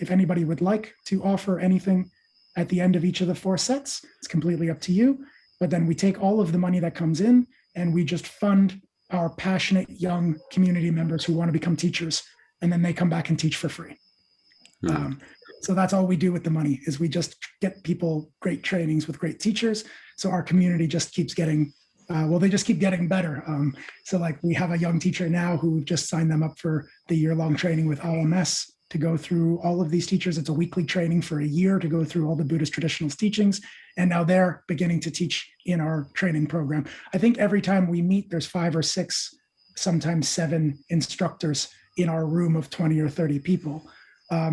anybody would like to offer anything at the end of each of the 4 sets, it's completely up to you. But then we take all of the money that comes in and we just fund our passionate young community members who want to become teachers, and then they come back and teach for free. So that's all we do with the money, is we just get people great trainings with great teachers. So our community just keeps getting, they just keep getting better. So like we have a young teacher now who we've just signed them up for the year-long training with RMS to go through all of these teachers. It's a weekly training for a year to go through all the Buddhist traditionalist teachings. And now they're beginning to teach in our training program. I think every time we meet, there's 5 or 6, sometimes 7 instructors in our room of 20 or 30 people.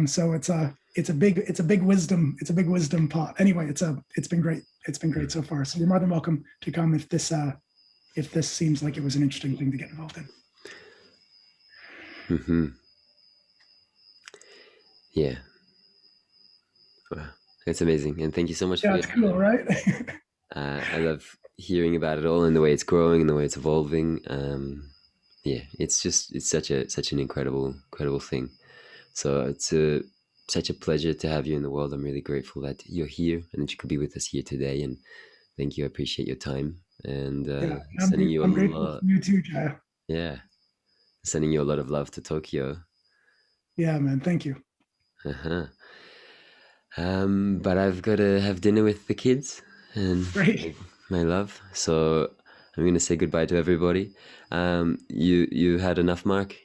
So it's a big wisdom pot. Anyway, it's been great. It's been great so far. So you're more than welcome to come if this seems like it was an interesting thing to get involved in. Mm-hmm. Yeah. Wow. That's amazing. And thank you so much for it's cool, right? I love hearing about it all and the way it's growing and the way it's evolving. It's such an incredible thing. So it's such a pleasure to have you in the world. I'm really grateful that you're here and that you could be with us here today. And thank you. I appreciate your time. And sending you I'm grateful for you too, Jaya. Yeah. Sending you a lot of love to Tokyo. Yeah, man. Thank you. Uh-huh. But I've got to have dinner with the kids and my love. So I'm going to say goodbye to everybody. You had enough, Mark?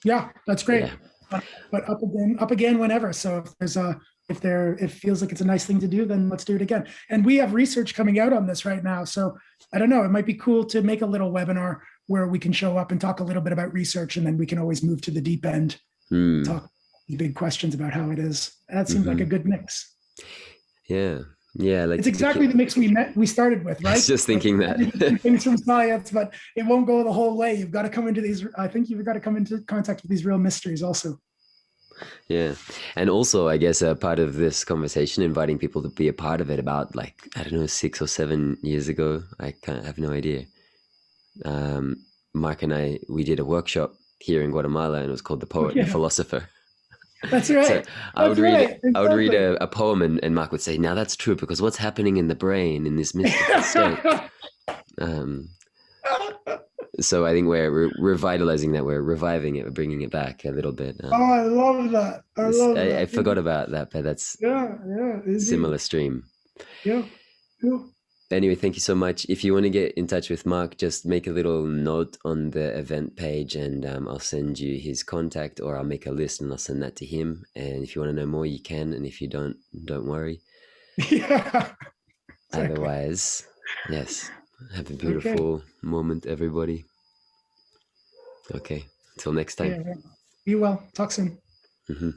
Yeah, that's great. Yeah. But up again whenever. So if it feels like it's a nice thing to do, then let's do it again. And we have research coming out on this right now. So I don't know, it might be cool to make a little webinar where we can show up and talk a little bit about research, and then we can always move to the deep end, talk big questions about how it is. That seems like a good mix. Yeah, like it's exactly the mix we started with, right? I was just thinking that things from science, but it won't go the whole way. You've got to come into these. I think you've got to come into contact with these real mysteries, also. Yeah, and also, I guess a part of this conversation, inviting people to be a part of it. About 6 or 7 years ago, I have no idea. Mark and we did a workshop here in Guatemala, and it was called "The Poet and the Philosopher." That's right. So I would read a poem, and Mark would say, "Now that's true, because what's happening in the brain in this mystical state." So I think we're revitalizing that. We're reviving it. We're bringing it back a little bit. I love that. I forgot about that, but that's similar stream. Yeah. Anyway, thank you so much. If you want to get in touch with Mark, just make a little note on the event page, and I'll send you his contact, or I'll make a list and I'll send that to him. And if you want to know more, you can. And if you don't worry. Yeah. Exactly. Otherwise, yes. Have a beautiful moment, everybody. Okay. Until next time. Yeah. Be well. Talk soon. Mm-hmm.